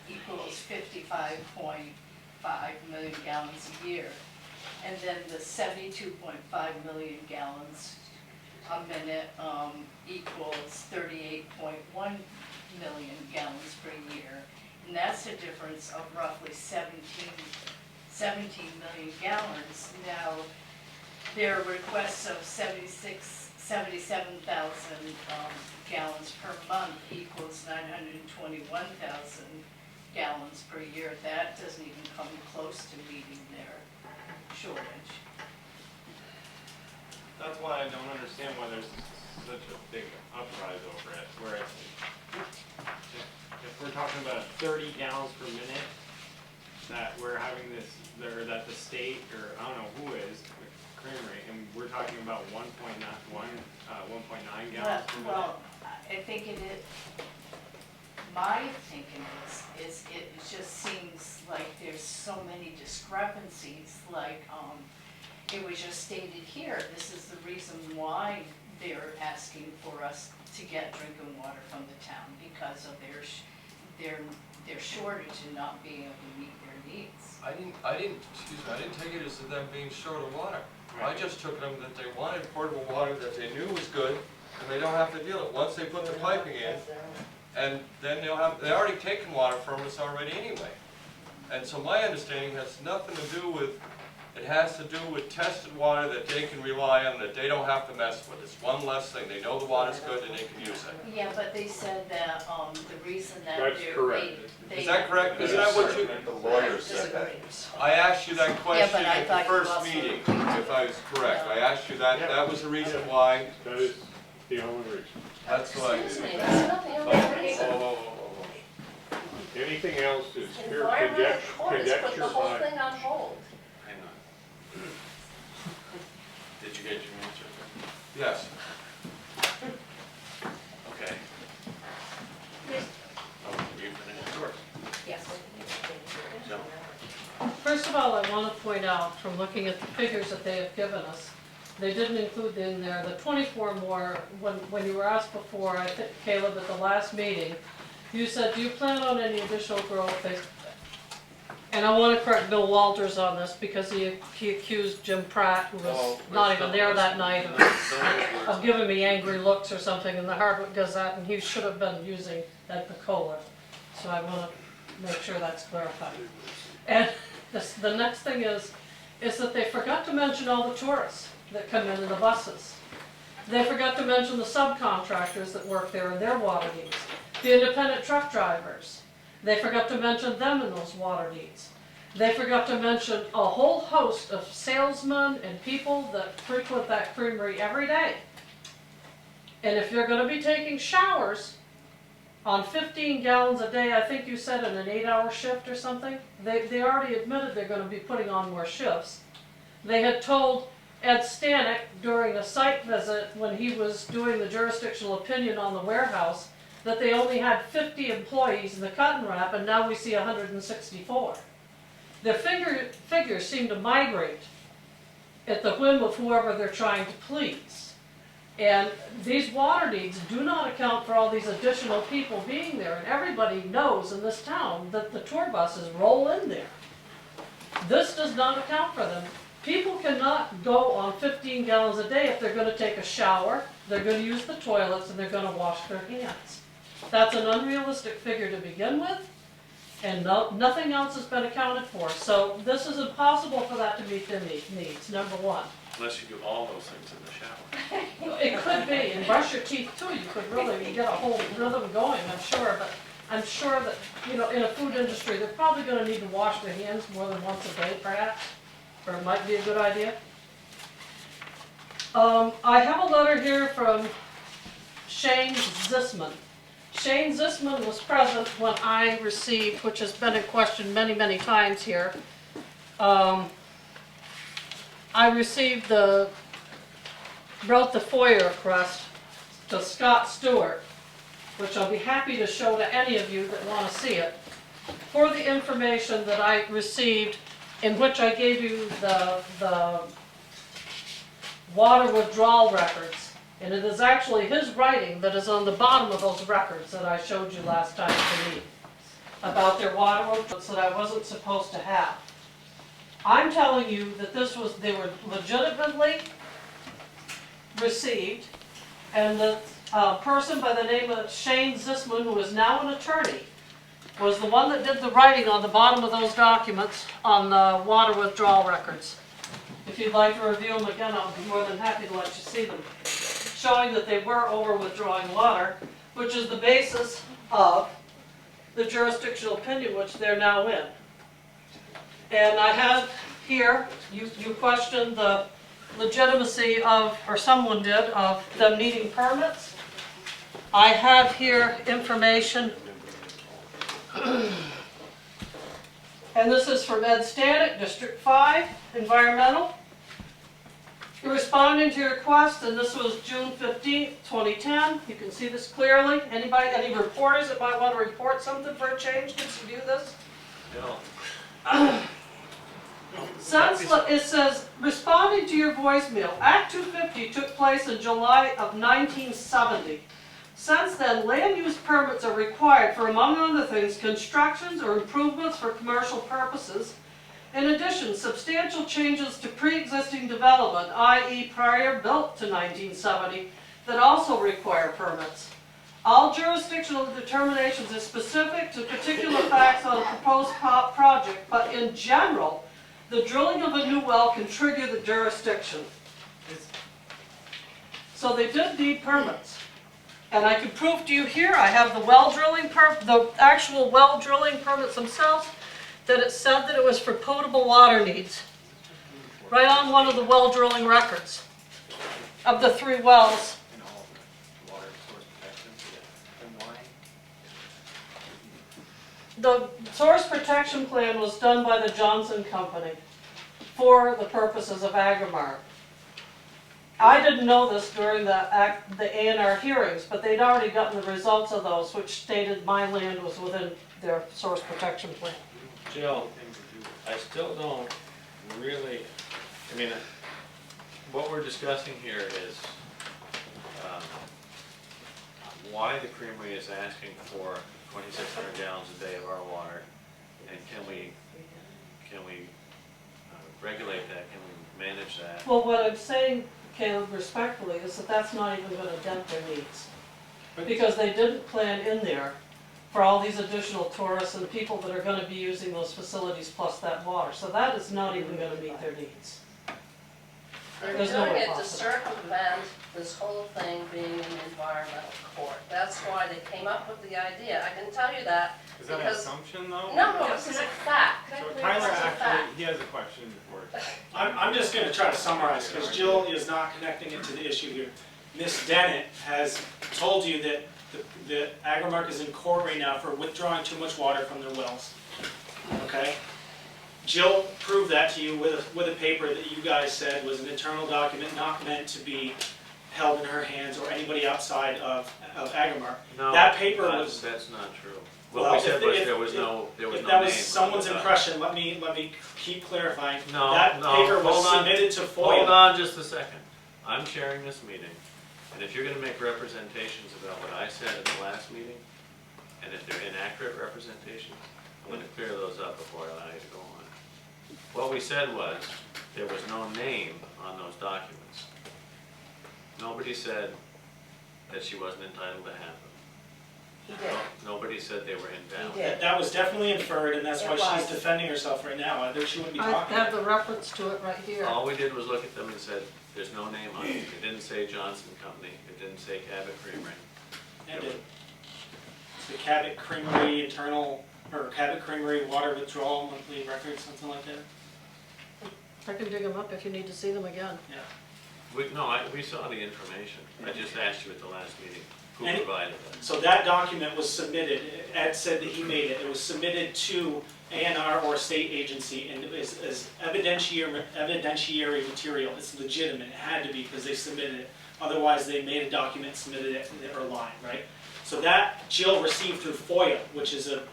equals 55.5 million gallons a year. And then the 72.5 million gallons a minute equals 38.1 million gallons per year. And that's a difference of roughly 17 million gallons. Now, their requests of 77,000 gallons per month equals 921,000 gallons per year. That doesn't even come close to meeting their shortage.
that's why I don't understand why there's such a big uprise over it, where it's, if we're talking about 30 gallons per minute, that we're having this, or that the state, or I don't know who is, the creamery, and we're talking about 1.9 gallons per minute.
Well, I think it is, my thinking is it just seems like there's so many discrepancies, like, it was just stated here, this is the reason why they're asking for us to get drinking water from the town, because of their shortage and not being able to meet their needs.
I didn't take it as them being short of water. I just took them that they wanted portable water that they knew was good, and they don't have to deal with it. Once they put the piping in, and then they already taken water from us already anyway. And so my understanding has nothing to do with, it has to do with tested water that they can rely on, that they don't have to mess with. It's one less thing. They know the water's good and they can use it.
Yeah, but they said that, the reason that
That's correct.
they.
Is that correct? Is that what you,
The lawyer said that.
I asked you that question
I
at the
thought you
first
also
meeting,
agreed.
if I was correct. I asked you that, that was the reason why.
That is the only reason.
That's what I.
Excuse me, that's not the only reason.
Anything else is pure
Environmental court has put
conjecture
the whole
by.
thing on hold.
Hang on. Did you get your answer?
Yes.
Okay. Oh, you finished yours.
Yes.
So,
First of all, I want to point out, from looking at the figures that they have given us, they didn't include in there the 24 more, when you were asked before, I think, Caleb, at the last meeting, you said, do you plan on any additional growth? And I want to correct Bill Walters on this, because he accused Jim Pratt, who was not even there that night, of giving me angry looks or something in the Hardwick Gazette, and he should have been using Ed Picola. So I want to make sure that's clarified. And the next thing is that they forgot to mention all the tourists that come in the buses. They forgot to mention the subcontractors that work there and their water needs. The independent truck drivers. They forgot to mention them in those water needs. They forgot to mention a whole host of salesmen and people that frequent that creamery every day. And if you're going to be taking showers on 15 gallons a day, I think you said in an 8-hour shift or something, they already admitted they're going to be putting on more shifts. They had told Ed Stanek during a site visit when he was doing the jurisdictional opinion on the warehouse that they only had 50 employees in the cut and wrap, and now we see 164. Their figures seem to migrate at the whim of whoever they're trying to please. And these water needs do not account for all these additional people being there, and everybody knows in this town that the tour buses roll in there. This does not account for them. People cannot go on 15 gallons a day if they're going to take a shower, they're going to use the toilets, and they're going to wash their hands. That's an unrealistic figure to begin with, and nothing else has been accounted for. So this is impossible for that to meet their needs, number one.
unless you do all those things in the shower.
It could be, and brush your teeth too, you could really get a whole rhythm going, I'm sure, but I'm sure that, in a food industry, they're probably gonna need to wash their hands more than once a day perhaps, or it might be a good idea. I have a letter here from Shane Zisman. Shane Zisman was present when I received, which has been in question many, many times here. I wrote the FOIA request to Scott Stewart, which I'll be happy to show to any of you that want to see it, for the information that I received, in which I gave you the water withdrawal records. And it is actually his writing that is on the bottom of those records that I showed you last time to me, about their water withdrawals that I wasn't supposed to have. I'm telling you that they were legitimately received, and the person by the name of Shane Zisman, who is now an attorney, was the one that did the writing on the bottom of those documents on the water withdrawal records. If you'd like to review them again, I'll be more than happy to let you see them, showing that they were over withdrawing water, which is the basis of the jurisdictional opinion which they're now in. And I have here, you questioned the legitimacy of, or someone did, of them needing permits. I have here information, and this is from Ed Stanek, District 5, Environmental. Responding to your request, and this was June 15th, 2010. You can see this clearly. Anybody, any reporters that might want to report something for a change can view this?
No.
It says, responding to your voicemail, Act 250 took place in July of 1970. Since then, land use permits are required for, among other things, constructions or improvements for commercial purposes. In addition, substantial changes to pre-existing development, i.e. prior built to 1970, that also require permits. All jurisdictional determinations are specific to particular facts on a proposed project, but in general, the drilling of a new well can trigger the jurisdiction. So they did need permits. And I can prove to you here, I have the well drilling the actual well drilling permits themselves, that it said that it was for potable water needs. Right on one of the well drilling records of the 3 wells.
And all of the water source protection, and why?
The source protection plan was done by the Johnson Company for the purposes of Agrimart. I didn't know this during the A&R hearings, but they'd already gotten the results of those, which stated my land was within their source protection plan.
Jill, I still don't really, I mean, what we're discussing here is why the creamery is asking for 2,600 gallons a day of our water, and can we regulate that, can we manage that?
Well, what I'm saying, Caleb, respectfully, is that that's not even going to dent their needs. Because they didn't plan in there for all these additional tourists and people that are going to be using those facilities plus that water. So that is not even going to meet their needs.
They're
There's no
doing
way
it to
possible.
circumvent this whole thing being an environmental court. That's why they came up with the idea. I can tell you that
Is that an
because,
assumption though?
no, this is a fact.
So Tyler
This is a fact.
actually, he has a question before.
I'm just gonna try to summarize, because Jill is not connecting it to the issue here. Ms. Dennett has told you that the Agrimark is in court right now for withdrawing too much water from their wells. Okay? Jill proved that to you with a paper that you guys said was an internal document not meant to be held in her hands or anybody outside of Agrimark.
No,
That paper was.
that's not true.
Well,
What we said was
if
there was no name.
If that was
on
someone's
the
impression, let me keep clarifying.
No,
That
no,
paper was
hold on.
submitted to FOIA.
Hold on just a second. I'm chairing this meeting, and if you're gonna make representations about what I said at the last meeting, and if they're inaccurate representations, I'm gonna clear those up before I allow you to go on. What we said was, there was no name on those documents. Nobody said that she wasn't entitled to have them.
He did.
Nobody said they were invalid.
He did.
That was definitely inferred, and that's
It
why she's
was.
defending herself right now. I think she wouldn't be
I
talking.
have the reference to it right here.
All we did was look at them and said, there's no name on it. It didn't say Johnson Company, it didn't say Cabot Creamery.
And the Cabot Creamery internal, or Cabot Creamery water withdrawal monthly record, something like that.
I can dig them up if you need to see them again.
Yeah.
We saw the information. I just asked you at the last meeting, who
And-
provided that?
So that document was submitted, Ed said that he made it, it was submitted to ANR or state agency, and it was as evidentiary material, it's legitimate, it had to be, because they submitted it. Otherwise, they made a document, submitted it, and they were lying, right? So that Jill received through FOIA, which is a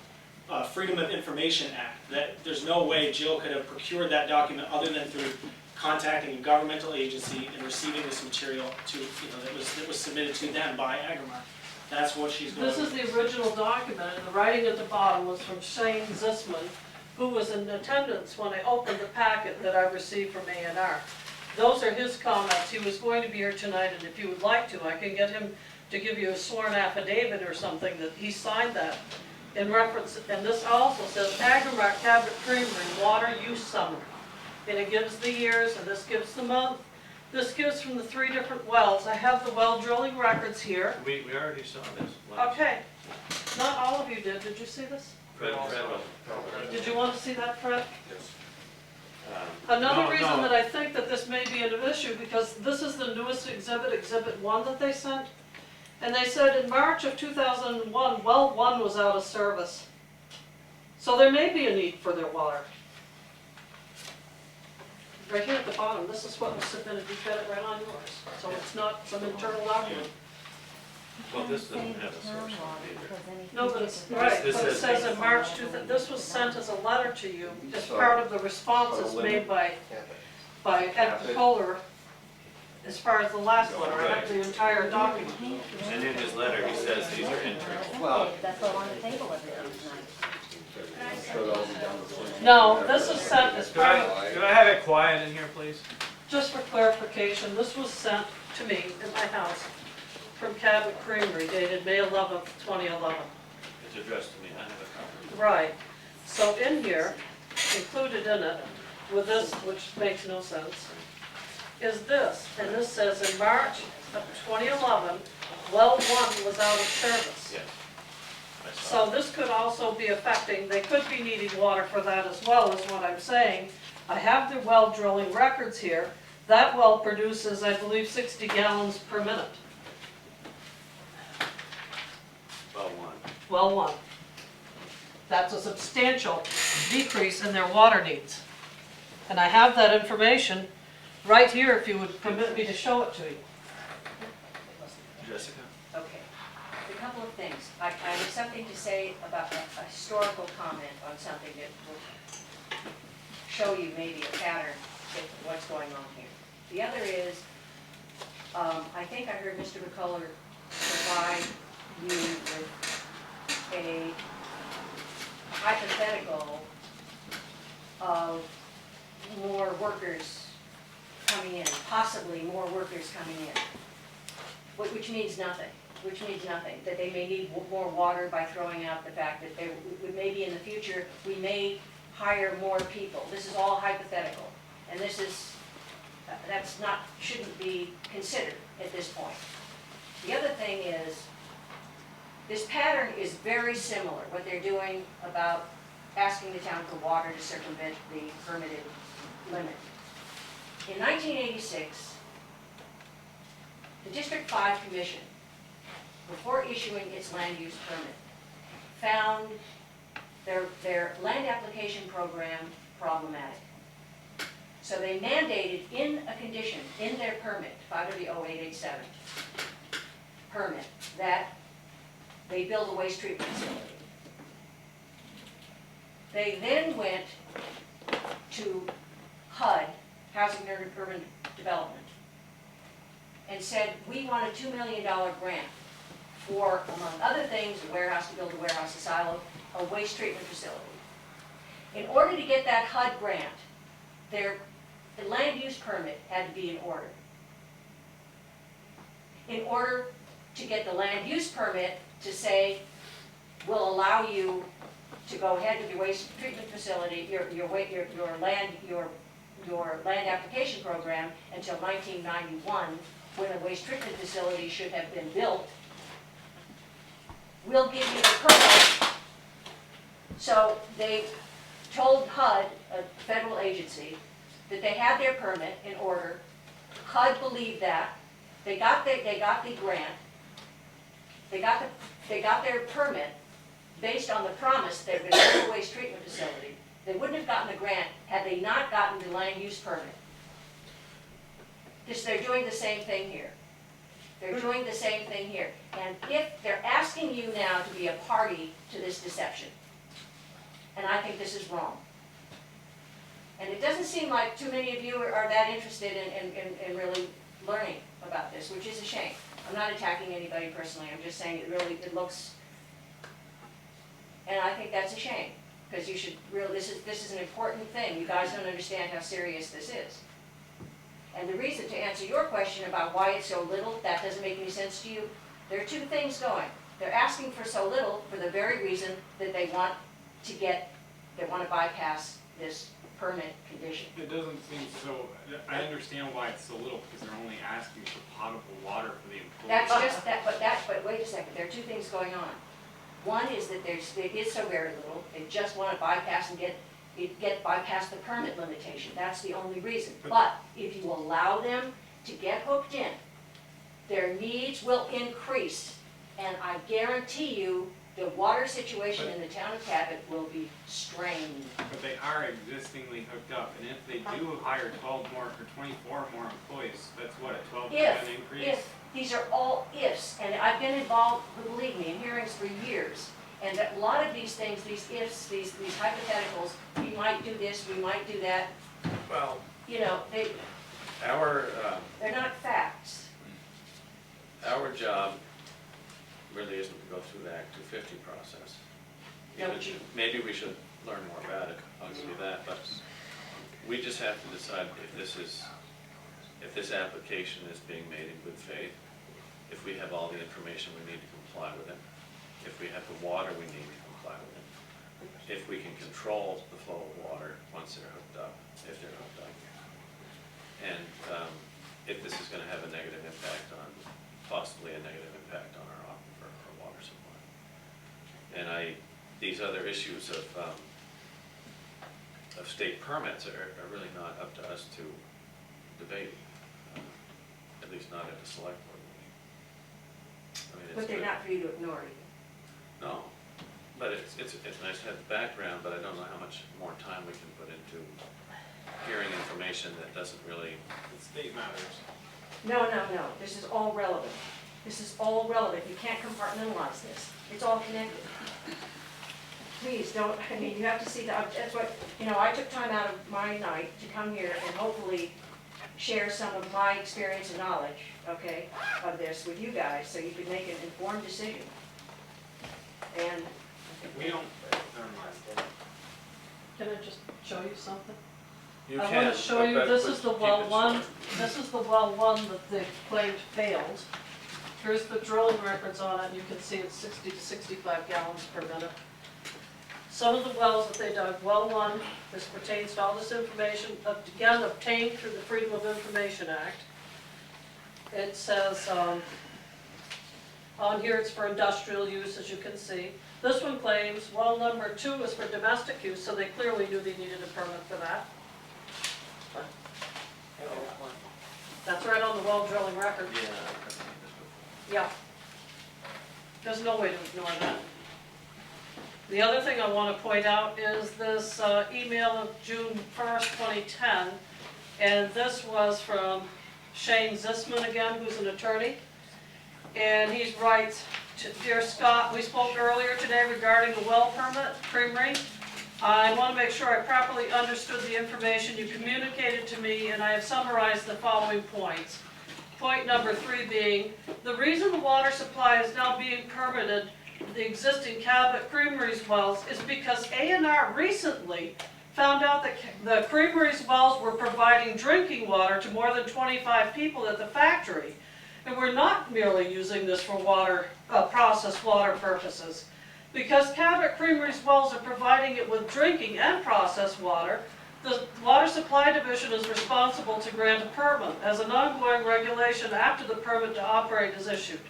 Freedom of Information Act, that there's no way Jill could have procured that document other than through contacting a governmental agency and receiving this material to, that was submitted to them by Agrimark. That's what she's going
This
with.
is the original document, and the writing at the bottom was from Shane Zisman, who was in attendance when I opened the packet that I received from A&R. Those are his comments. He was going to be here tonight, and if you would like to, I can get him to give you a sworn affidavit or something that he signed that in reference, and this also says Agrimark Cabot Creamery Water Use Summary. And it gives the years, and this gives the month. This gives from the 3 different wells. I have the well drilling records here.
We already saw this last.
Okay, not all of you did. Did you see this?
Fred wasn't.
Did you want to see that, Fred?
Yes.
Another reason that I think that this may be an issue, because this is the newest exhibit, Exhibit 1 that they sent. And they said in March of 2001, well 1 was out of service. So there may be a need for their water. Right here at the bottom, this is what was submitted, you've got it right on yours. So it's not some internal document.
Well, this doesn't have a source on it either.
No, but it's, right,
This
but it
is-
says in March, this was sent as a letter to you as part of the responses made by Ed Kohler as far as the last letter, I have the entire document.
And in his letter, he says these are internal.
Well,
That's all on the table every night.
so that'll be done before.
No, this is sent as
Could
part of,
I have it quiet in here, please?
just for clarification, this was sent to me in my house from Cabot Creamery dated May 11th, 2011.
It's addressed to me, I have a copy.
Right, so in here, included in it, with this, which makes no sense, is this, and this says in March of 2011, well 1 was out of service.
Yes. I saw
So this could also be affecting, they could be needing water for that as well, is what I'm saying. I have the well drilling records here. That well produces, I believe, 60 gallons per minute.
Well, one.
Well 1. That's a substantial decrease in their water needs. And I have that information right here if you would permit me to show it to you.
Jessica?
Okay, a couple of things. I have something to say about a historical comment on something that will show you maybe a pattern of what's going on here. The other is, I think I heard Mr. McCullough provide you with a hypothetical of more workers coming in, possibly more workers coming in, which means nothing, that they may need more water by throwing out the fact that they, maybe in the future, we may hire more people. This is all hypothetical, and this is, that's not, shouldn't be considered at this point. The other thing is, this pattern is very similar, what they're doing about asking the town for water to circumvent the permitted limit. In 1986, the District 5 Commission, before issuing its land use permit, found their land application program problematic. So they mandated in a condition, in their permit, 5W0887 permit, that they build a waste treatment facility. They then went to HUD, Housing and Urban Development, and said, we want a $2 million grant for, among other things, a warehouse, to build a warehouse, a silo, a waste treatment facility. In order to get that HUD grant, their land use permit had to be in order. In order to get the land use permit to say, we'll allow you to go ahead with your waste treatment facility, your land application program until 1991, when a waste treatment facility should have been built, we'll give you the permit. So they told HUD, a federal agency, that they had their permit in order. HUD believed that. They got the grant. They got their permit based on the promise they were going to build a waste treatment facility. They wouldn't have gotten the grant had they not gotten the land use permit. Because they're doing the same thing here. They're doing the same thing here. And if they're asking you now to be a party to this deception, and I think this is wrong. And it doesn't seem like too many of you are that interested in really learning about this, which is a shame. I'm not attacking anybody personally, I'm just saying it looks, and I think that's a shame, because you should really, this is an important thing. You guys don't understand how serious this is. And the reason, to answer your question about why it's so little, that doesn't make any sense to you, there are two things going. They're asking for so little for the very reason that they want to bypass this permit condition.
It doesn't seem so, I understand why it's so little, because they're only asking for potable water for the employees.
That's just that, but wait a second, there are two things going on. One is that it is so very little, they just want to bypass and bypass the permit limitation. That's the only reason. But if you allow them to get hooked in, their needs will increase. And I guarantee you, the water situation in the town of Cabot will be strained.
But they are existingly hooked up, and if they do hire 12 more, or 24 more employees, that's what, a 12% increase?
If, these are all ifs, and I've been involved, believe me, in hearings for years. And a lot of these things, these ifs, these hypotheticals, we might do this, we might do that,
Well,
you know, They're not facts.
Our job really isn't to go through the Act 250 process.
No, but you-
Maybe we should learn more about it, I'll give you that, but we just have to decide if this application is being made in good faith, if we have all the information we need to comply with it, if we have the water we need to comply with it, if we can control the flow of water once they're hooked up, if they're hooked up, and if this is going to have a negative impact on, possibly a negative impact on our aquifer or water supply. And these other issues of state permits are really not up to us to debate, at least not at the select board meeting. I mean,
But they're not for you to ignore either.
No, but it's nice to have the background, but I don't know how much more time we can put into hearing information that doesn't really.
The state matters.
No, this is all relevant. This is all relevant. You can't compartmentalize this. It's all connected. Please don't, I mean, you have to see that, that's what, I took time out of my night to come here and hopefully share some of my experience and knowledge, okay, of this with you guys, so you can make an informed decision. And
We don't, never mind.
Can I just show you something?
You
I
can,
want to show you,
but
this is the
keep
well
it
one,
short.
this is the well one that they claimed failed. Here's the drilling records on it, you can see it's 60 to 65 gallons per minute. Some of the wells that they dug, well one, this pertains to all this information, again, obtained through the Freedom of Information Act. It says, on here it's for industrial use, as you can see. This one claims well number 2 is for domestic use, so they clearly knew they needed a permit for that. That's right on the well drilling record.
Yeah, I've seen this before.
Yeah. There's no way to ignore that. The other thing I want to point out is this email of June 1st, 2010, and this was from Shane Zisman again, who's an attorney. And he writes, "Dear Scott, we spoke earlier today regarding the well permit, Creamery. I want to make sure I properly understood the information you communicated to me, and I have summarized the following points. Point number 3 being, the reason the water supply is now being permitted, the existing Cabot Creamery's wells, is because A&R recently found out that the Creamery's wells were providing drinking water to more than 25 people at the factory. And we're not merely using this for water, processed water purposes. Because Cabot Creamery's wells are providing it with drinking and processed water, the Water Supply Division is responsible to grant a permit as an ongoing regulation after the permit to operate is issued."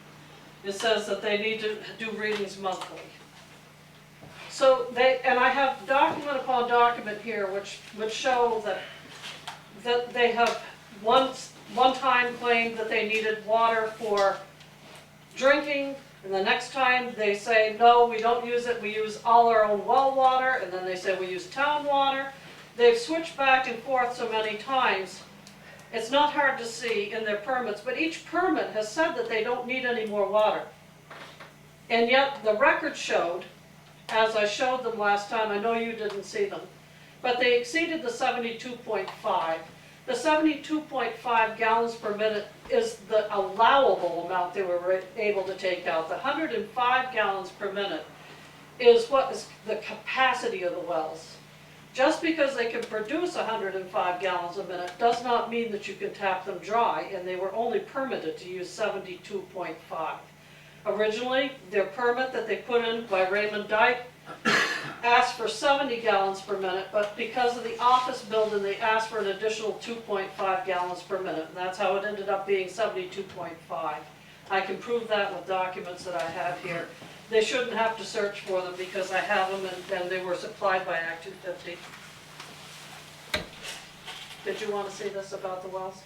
It says that they need to do readings monthly. So and I have document upon document here which show that they have one time claimed that they needed water for drinking, and the next time they say, no, we don't use it, we use all our own well water, and then they say we use town water. They've switched back and forth so many times, it's not hard to see in their permits, but each permit has said that they don't need any more water. And yet the record showed, as I showed them last time, I know you didn't see them, but they exceeded the 72.5. The 72.5 gallons per minute is the allowable amount they were able to take out. The 105 gallons per minute is what is the capacity of the wells. Just because they can produce 105 gallons a minute does not mean that you can tap them dry, and they were only permitted to use 72.5. Originally, their permit that they put in by Raymond Dyke asked for 70 gallons per minute, but because of the office building, they asked for an additional 2.5 gallons per minute, and that's how it ended up being 72.5. I can prove that with documents that I have here. They shouldn't have to search for them because I have them and they were supplied by Act 250. Did you want to see this about the wells?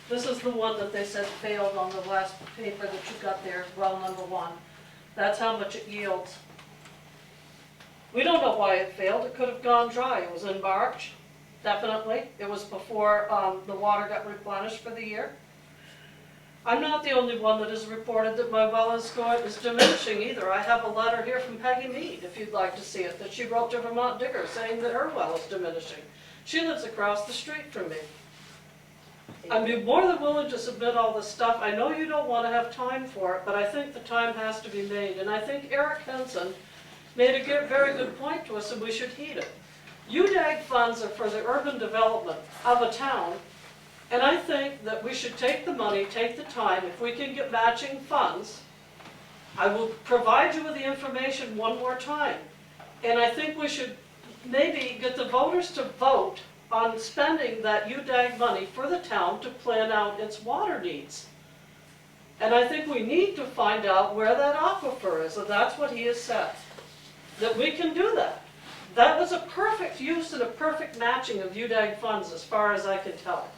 This is the one that they said failed on the last paper that you got there, well number 1. That's how much it yields. We don't know why it failed. It could have gone dry. It was in March, definitely. It was before the water got replenished for the year. I'm not the only one that has reported that my well is diminishing either. I have a letter here from Peggy Mead, if you'd like to see it, that she wrote to Vermont Digger saying that her well is diminishing. She lives across the street from me. I'd be more than willing to submit all this stuff. I know you don't want to have time for it, but I think the time has to be made. And I think Eric Henson made a very good point to us, and we should heed it. UDAG funds are for the urban development of a town, and I think that we should take the money, take the time, if we can get matching funds. I will provide you with the information one more time. And I think we should maybe get the voters to vote on spending that UDAG money for the town to plan out its water needs. And I think we need to find out where that aquifer is, and that's what he has said, that we can do that. That was a perfect use and a perfect matching of UDAG funds as far as I can tell.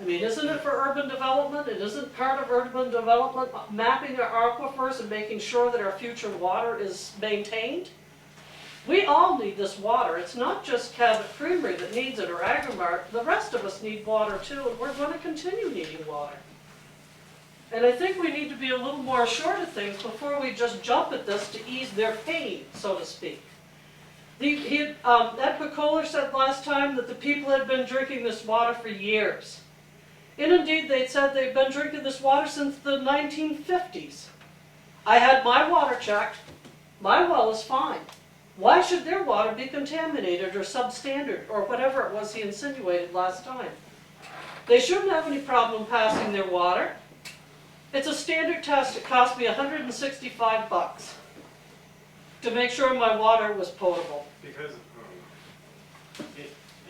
I mean, isn't it for urban development? It isn't part of urban development, mapping our aquifers and making sure that our future water is maintained? We all need this water. It's not just Cabot Creamery that needs it or Agrimart. The rest of us need water too, and we're going to continue needing water. And I think we need to be a little more assured of things before we just jump at this to ease their pain, so to speak. Ed Picoler said last time that the people had been drinking this water for years. And indeed, they said they've been drinking this water since the 1950s. I had my water checked. My well is fine. Why should their water be contaminated or substandard or whatever it was he insinuated last time? They shouldn't have any problem passing their water. It's a standard test. It cost me $165 to make sure my water was potable.
Because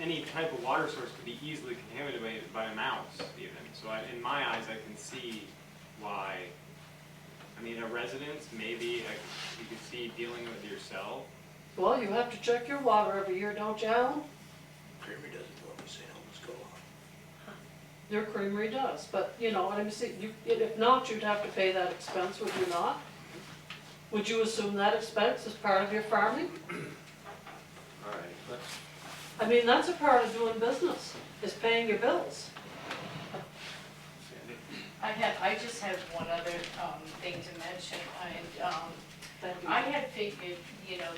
any type of water source could be easily contaminated by a mouse even. So in my eyes, I can see why, I mean, a residence, maybe you could see dealing with yourself.
Well, you have to check your water every year, don't you, Alan?
Creamery doesn't normally say how much go on.
Your creamery does, but you know what I'm saying. If not, you'd have to pay that expense, would you not? Would you assume that expense as part of your farming?
All right, let's,
I mean, that's a part of doing business, is paying your bills.
Sandy?
I just have one other thing to mention.
Thank you.
I had figured, you know,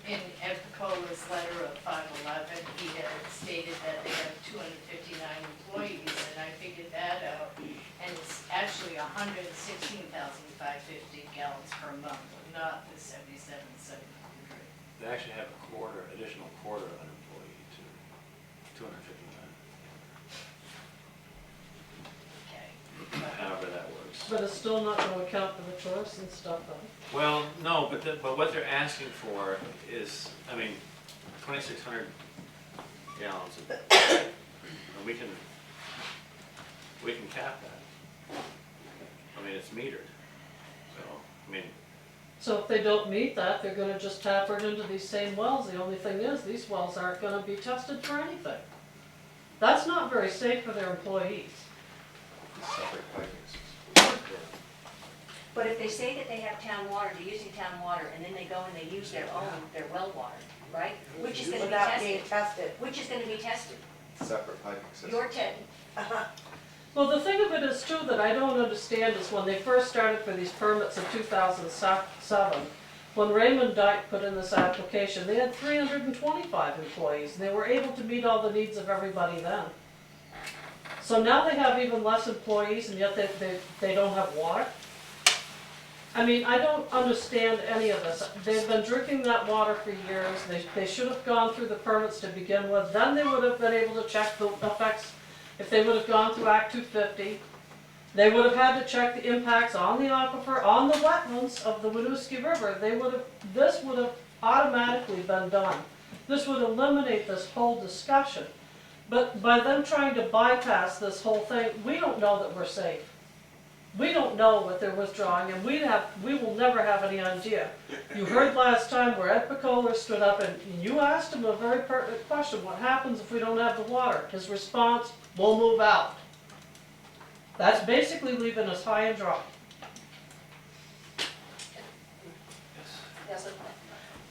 in Ed Picola's letter of 5/11, he had stated that they have 259 employees, and I figured that out. And it's actually 116,550 gallons per month, not the 77,700.
They actually have additional quarter of an employee to 259.
Okay.
However that works.
But it's still not going to account for the tourists and stuff, though.
Well, no, but what they're asking for is, I mean, 2,600 gallons. And we can cap that. I mean, it's metered. So, I mean,
So if they don't meet that, they're going to just tap it into these same wells. The only thing is, these wells aren't going to be tested for anything. That's not very safe for their employees.
Separate piping system.
But if they say that they have town water, they're using town water, and then they go and they use their well water, right? Which is gonna be
Without being
tested.
tested.
Which is gonna be tested.
Separate piping system.
Your
Well, the thing of it is too that I don't understand is when they first started for these permits in 2007, when Raymond Dyke put in this application, they had 325 employees, and they were able to meet all the needs of everybody then. So now they have even less employees, and yet they don't have water? I mean, I don't understand any of this. They've been drinking that water for years. They should have gone through the permits to begin with. Then they would have been able to check the effects. If they would have gone through Act 250, they would have had to check the impacts on the aquifer, on the wetlands of the Winooski River. This would have automatically been done. This would eliminate this whole discussion. But by them trying to bypass this whole thing, we don't know that we're safe. We don't know what they're withdrawing, and we will never have any idea. You heard last time where Ed Picoler stood up and you asked him a very pertinent question, what happens if we don't have the water? His response, we'll move out. That's basically leaving us high and dry.
Yes,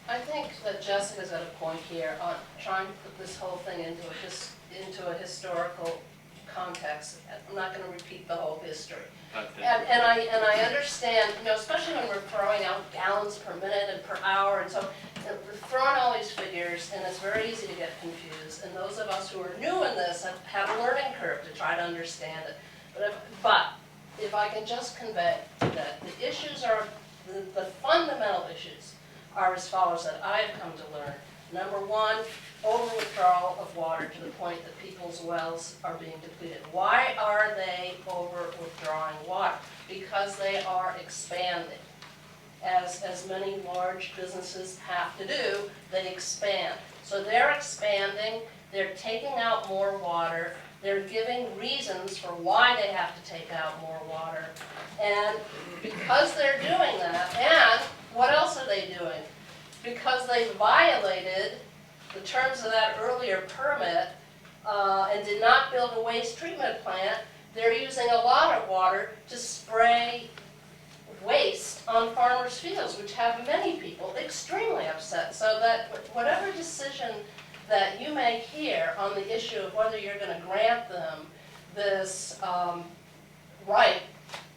I think that Jessica's at a point here on trying to put this whole thing into a historical context. I'm not gonna repeat the whole history.
Okay.
And I understand, you know, especially when we're throwing out gallons per minute and per hour, and so we're throwing all these figures, and it's very easy to get confused. And those of us who are new in this have had a learning curve to try to understand it. But if I can just convey that the issues are, the fundamental issues are as follows that I have come to learn. Number one, over-withdrawal of water to the point that people's wells are being depleted. Why are they over-withdrawing water? Because they are expanding. As many large businesses have to do, they expand. So they're expanding, they're taking out more water, they're giving reasons for why they have to take out more water. And because they're doing that, and what else are they doing? Because they violated the terms of that earlier permit and did not build a waste treatment plant, they're using a lot of water to spray waste on farmers' fields, which have many people extremely upset. So that whatever decision that you make here on the issue of whether you're going to grant them this right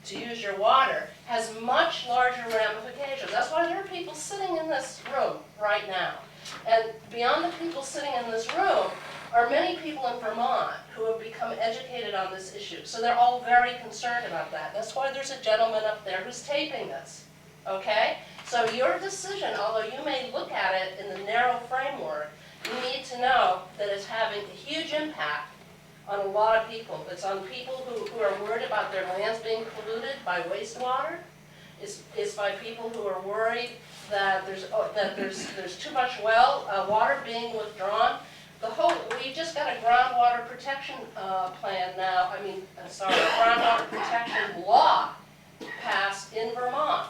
to use your water has much larger ramifications. That's why there are people sitting in this room right now. And beyond the people sitting in this room are many people in Vermont who have become educated on this issue. So they're all very concerned about that. That's why there's a gentleman up there who's taping this, okay? So your decision, although you may look at it in the narrow framework, you need to know that it's having a huge impact on a lot of people. It's on people who are worried about their lands being polluted by wastewater. It's by people who are worried that there's too much water being withdrawn. We just got a groundwater protection plan now. Groundwater protection law passed in Vermont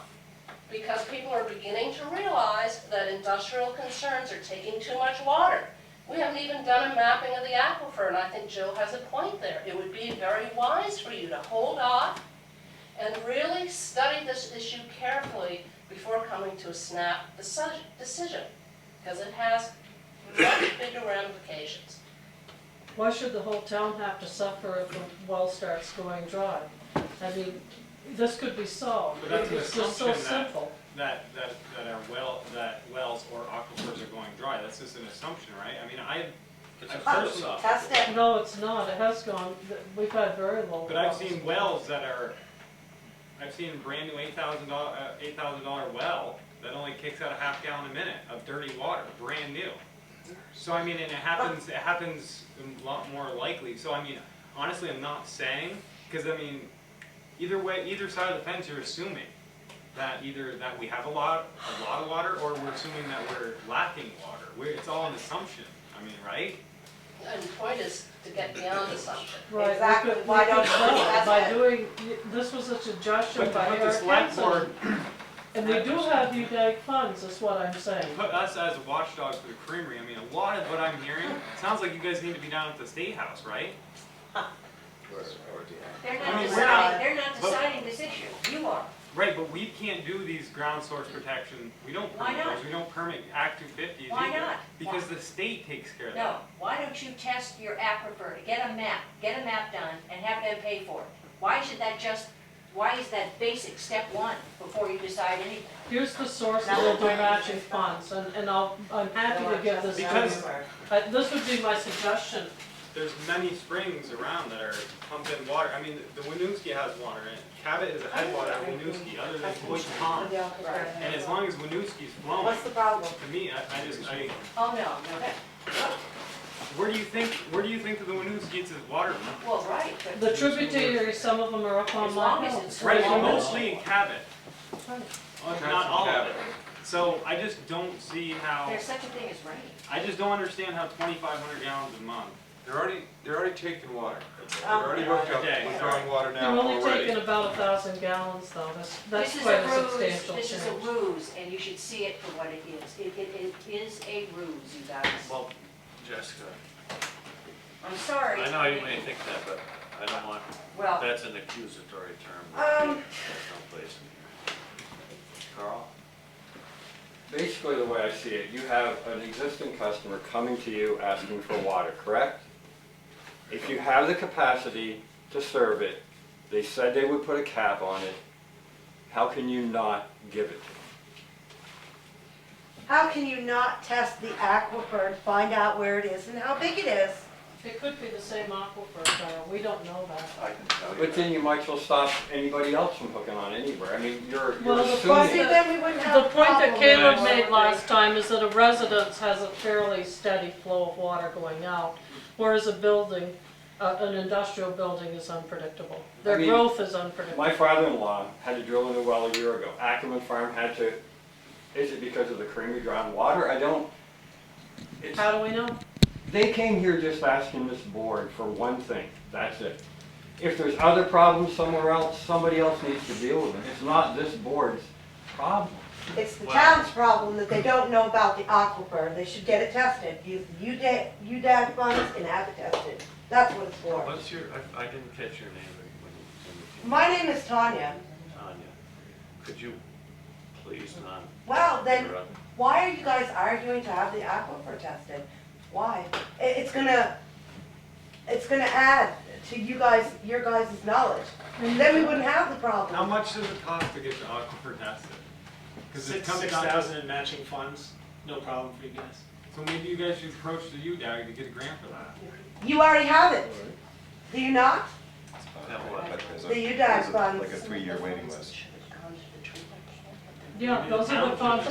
because people are beginning to realize that industrial concerns are taking too much water. We haven't even done a mapping of the aquifer, and I think Jill has a point there. It would be very wise for you to hold off and really study this issue carefully before coming to a snap decision, because it has much bigger ramifications.
Why should the whole town have to suffer if the well starts going dry? I mean, this could be solved.
But that's an
It's just so
assumption
simple.
that wells or aquifers are going dry. That's just an assumption, right? I mean,
It's
I
a
personally,
philosophical.
No, it's not. It has gone, we've had very low
but I've
wells.
seen wells that are, I've seen a brand new $8,000 well that only kicks out a half gallon a minute of dirty water, brand new. So I mean, and it happens a lot more likely. So I mean, honestly, I'm not saying, because I mean, either way, either side of the fence, you're assuming that either that we have a lot of water, or we're assuming that we're lacking water. It's all an assumption. I mean, right?
And the point is to get beyond assumption.
Right,
Exactly.
we could
Why don't
tell
you- that's
by
it.
doing, this was a suggestion
But
by
to put the
Eric
select
Hansen.
board,
And we do have UDAG funds, is what I'm saying.
put us as watchdogs for the creamery. I mean, a lot of what I'm hearing sounds like you guys need to be down at the State House, right?
They're
I
not
mean, we're
deciding,
not-
they're not
but-
deciding this issue, you are.
Right, but we can't do these ground source protection. We don't
Why
permit
not?
those. We don't permit Act 250s
Why
either.
not?
Because the state takes care of
No,
that.
why don't you test your aquifer, get a map done, and have them pay for it? Why is that basic step one before you decide anything?
Here's the sources of the matching funds, and I'm happy to give this to
Because-
you. This would be my suggestion.
There's many springs around that are pumping water. I mean, the Winooski has water in it. Cabot is a headwater of Winooski, other than Hoyt Pond. And as long as Winooski's flowing,
What's the problem?
to me, I
Oh, no,
where do you think that the Winooski gets its water from?
well, right, but
The tributaries, some of them are up on
as
my
long as
hill.
it's.
Right,
flowing.
mostly in Cabot. Not all of
Cabot.
it. So I just don't see how,
There's such a thing as rain.
I just don't understand how 2,500 gallons a month.
They're already taking water. They're already hooked up,
Okay.
withdrawing water
They're
now
only
already.
taking about 1,000 gallons though, that's
This is
quite a
ruse.
substantial
This is a
change.
ruse, and you should see it for what it is. It is a ruse, you guys.
Well, Jessica,
I'm sorry.
I know you may think that, but I don't want,
Well,
that's an accusatory term. There's no place in here. Carl?
Basically, the way I see it, you have an existing customer coming to you asking for water, correct? if you have the capacity to serve it, they said they would put a cap on it, how can you not give it to them?
How can you not test the aquifer and find out where it is and how big it is?
It could be the same aquifer, Carol, we don't know that.
I can tell you.
But then you might as well stop anybody else from hooking on anywhere. I mean, you're
Well, the
assuming.
See, then we wouldn't have
The
a
point that
problem.
Caleb made last time is that a residence has a fairly steady flow of water going out, whereas a building, an industrial building is unpredictable. Their
I mean,
growth is unpredictable.
My father-in-law had to drill in a well a year ago. Ackerman Farm had to, is it because of the creamy groundwater? I don't, it's,
How do we know?
they came here just asking this board for one thing, that's it. If there's other problems somewhere else, somebody else needs to deal with them. It's not this board's problem.
It's the town's problem that they don't know about the aquifer. They should get it tested. Use the UDAG funds and have it tested. That's what it's for.
What's your, I didn't catch your name when you
My name is Tanya.
Tanya. Could you please not
Well, then,
interrupt?
why are you guys arguing to have the aquifer tested? Why? It's gonna add to your guys' knowledge. Then we wouldn't have the problem.
How much does it cost to get the aquifer tested? 'Cause it comes down-
6,000 in matching funds, no problem for you guys.
So maybe you guys should approach the UDAG to get a grant for that.
You already have it. Do you not?
Have what?
But there's a-
The UDAG
there's a-
funds.
Like a 3-year waiting list.
Yeah, those are the funds,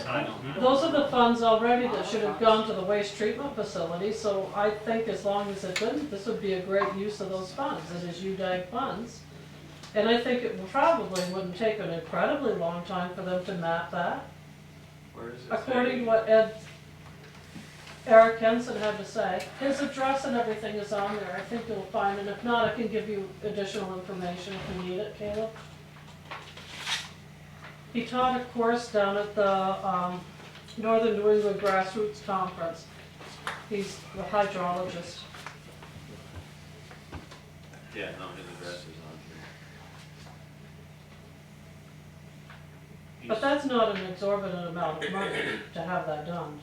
those are the funds already that should have gone to the waste treatment facility, so I think as long as it didn't, this would be a great use of those funds, it is UDAG funds. And I think it probably wouldn't take an incredibly long time for them to map that.
Where is it?
According to what Eric Henson had to say, his address and everything is on there, I think you'll find, and if not, I can give you additional information if you need it, Caleb. He taught a course down at the Northern New England Grassroots Conference. He's the hydrologist.
Yeah, no, his address is on here.
But that's not an exorbitant amount of money to have that done.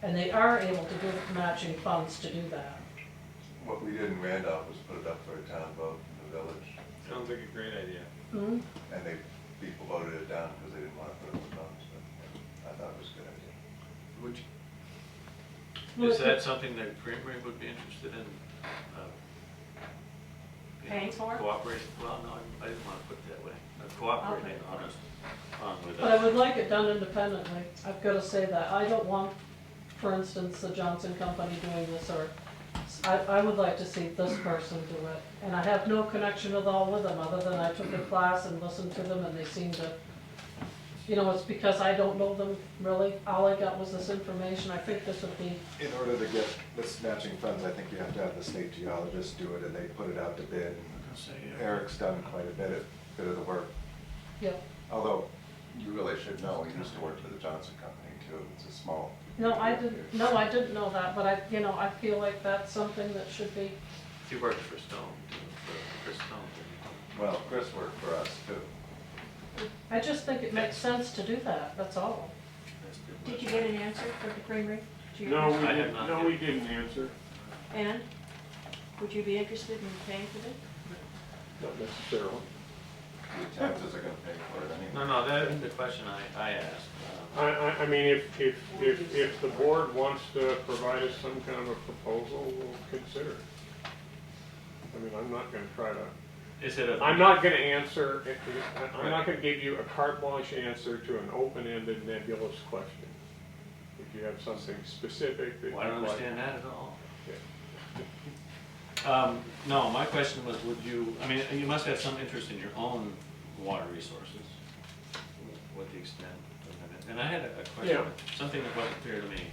And they are able to give matching funds to do that.
What we did in Randolph was put it up for a town vote in the village,
Sounds like a great idea.
Hmm?
and people voted it down because they didn't want to put it in the funds, but I thought it was a good idea.
Would you,
Well,
is that something that Creamery would be interested in?
Paying for?
Cooperating, well, no, I didn't want to put it that way. Cooperating on us, with
But I
us.
would like it done independently. I've got to say that. I don't want, for instance, the Johnson Company doing this, or I would like to see this person do it. And I have no connection at all with them, other than I took a class and listened to them, and they seem to, you know, it's because I don't know them really. All I got was this information. I think this would be,
In order to get this matching funds, I think you have to have the state geologist do it, and they put it out to bid. Eric's done quite a bit of the work.
yeah.
Although, you really should know, he used to work for the Johnson Company too, it's a small.
No, I didn't know that, but I feel like that's something that should be,
He worked for Stone, too, for Chris Stone. didn't he?
Well, Chris worked for us too.
I just think it makes sense to do that, that's all.
That's good.
Did you get an answer for the Creamery? to your
No, we
question?
I have
didn't,
not
no,
yet.
we didn't answer,
And, would you be interested in paying for this?
not necessarily.
The taxes are gonna pay for it anyway.
No, that's the question I asked.
I mean, if the board wants to provide us some kind of a proposal, we'll consider it. I mean, I'm not gonna try to,
Is it a?
I'm not gonna answer, I'm not gonna give you a carte blanche answer to an open-ended nebulous question. If you have something specific that you'd
Well, I don't
like.
understand that at all.
Yeah.
No, my question was, would you, I mean, you must have some interest in your own water resources, what the extent of it. And I had a question,
Yeah.
something that wasn't clear to me.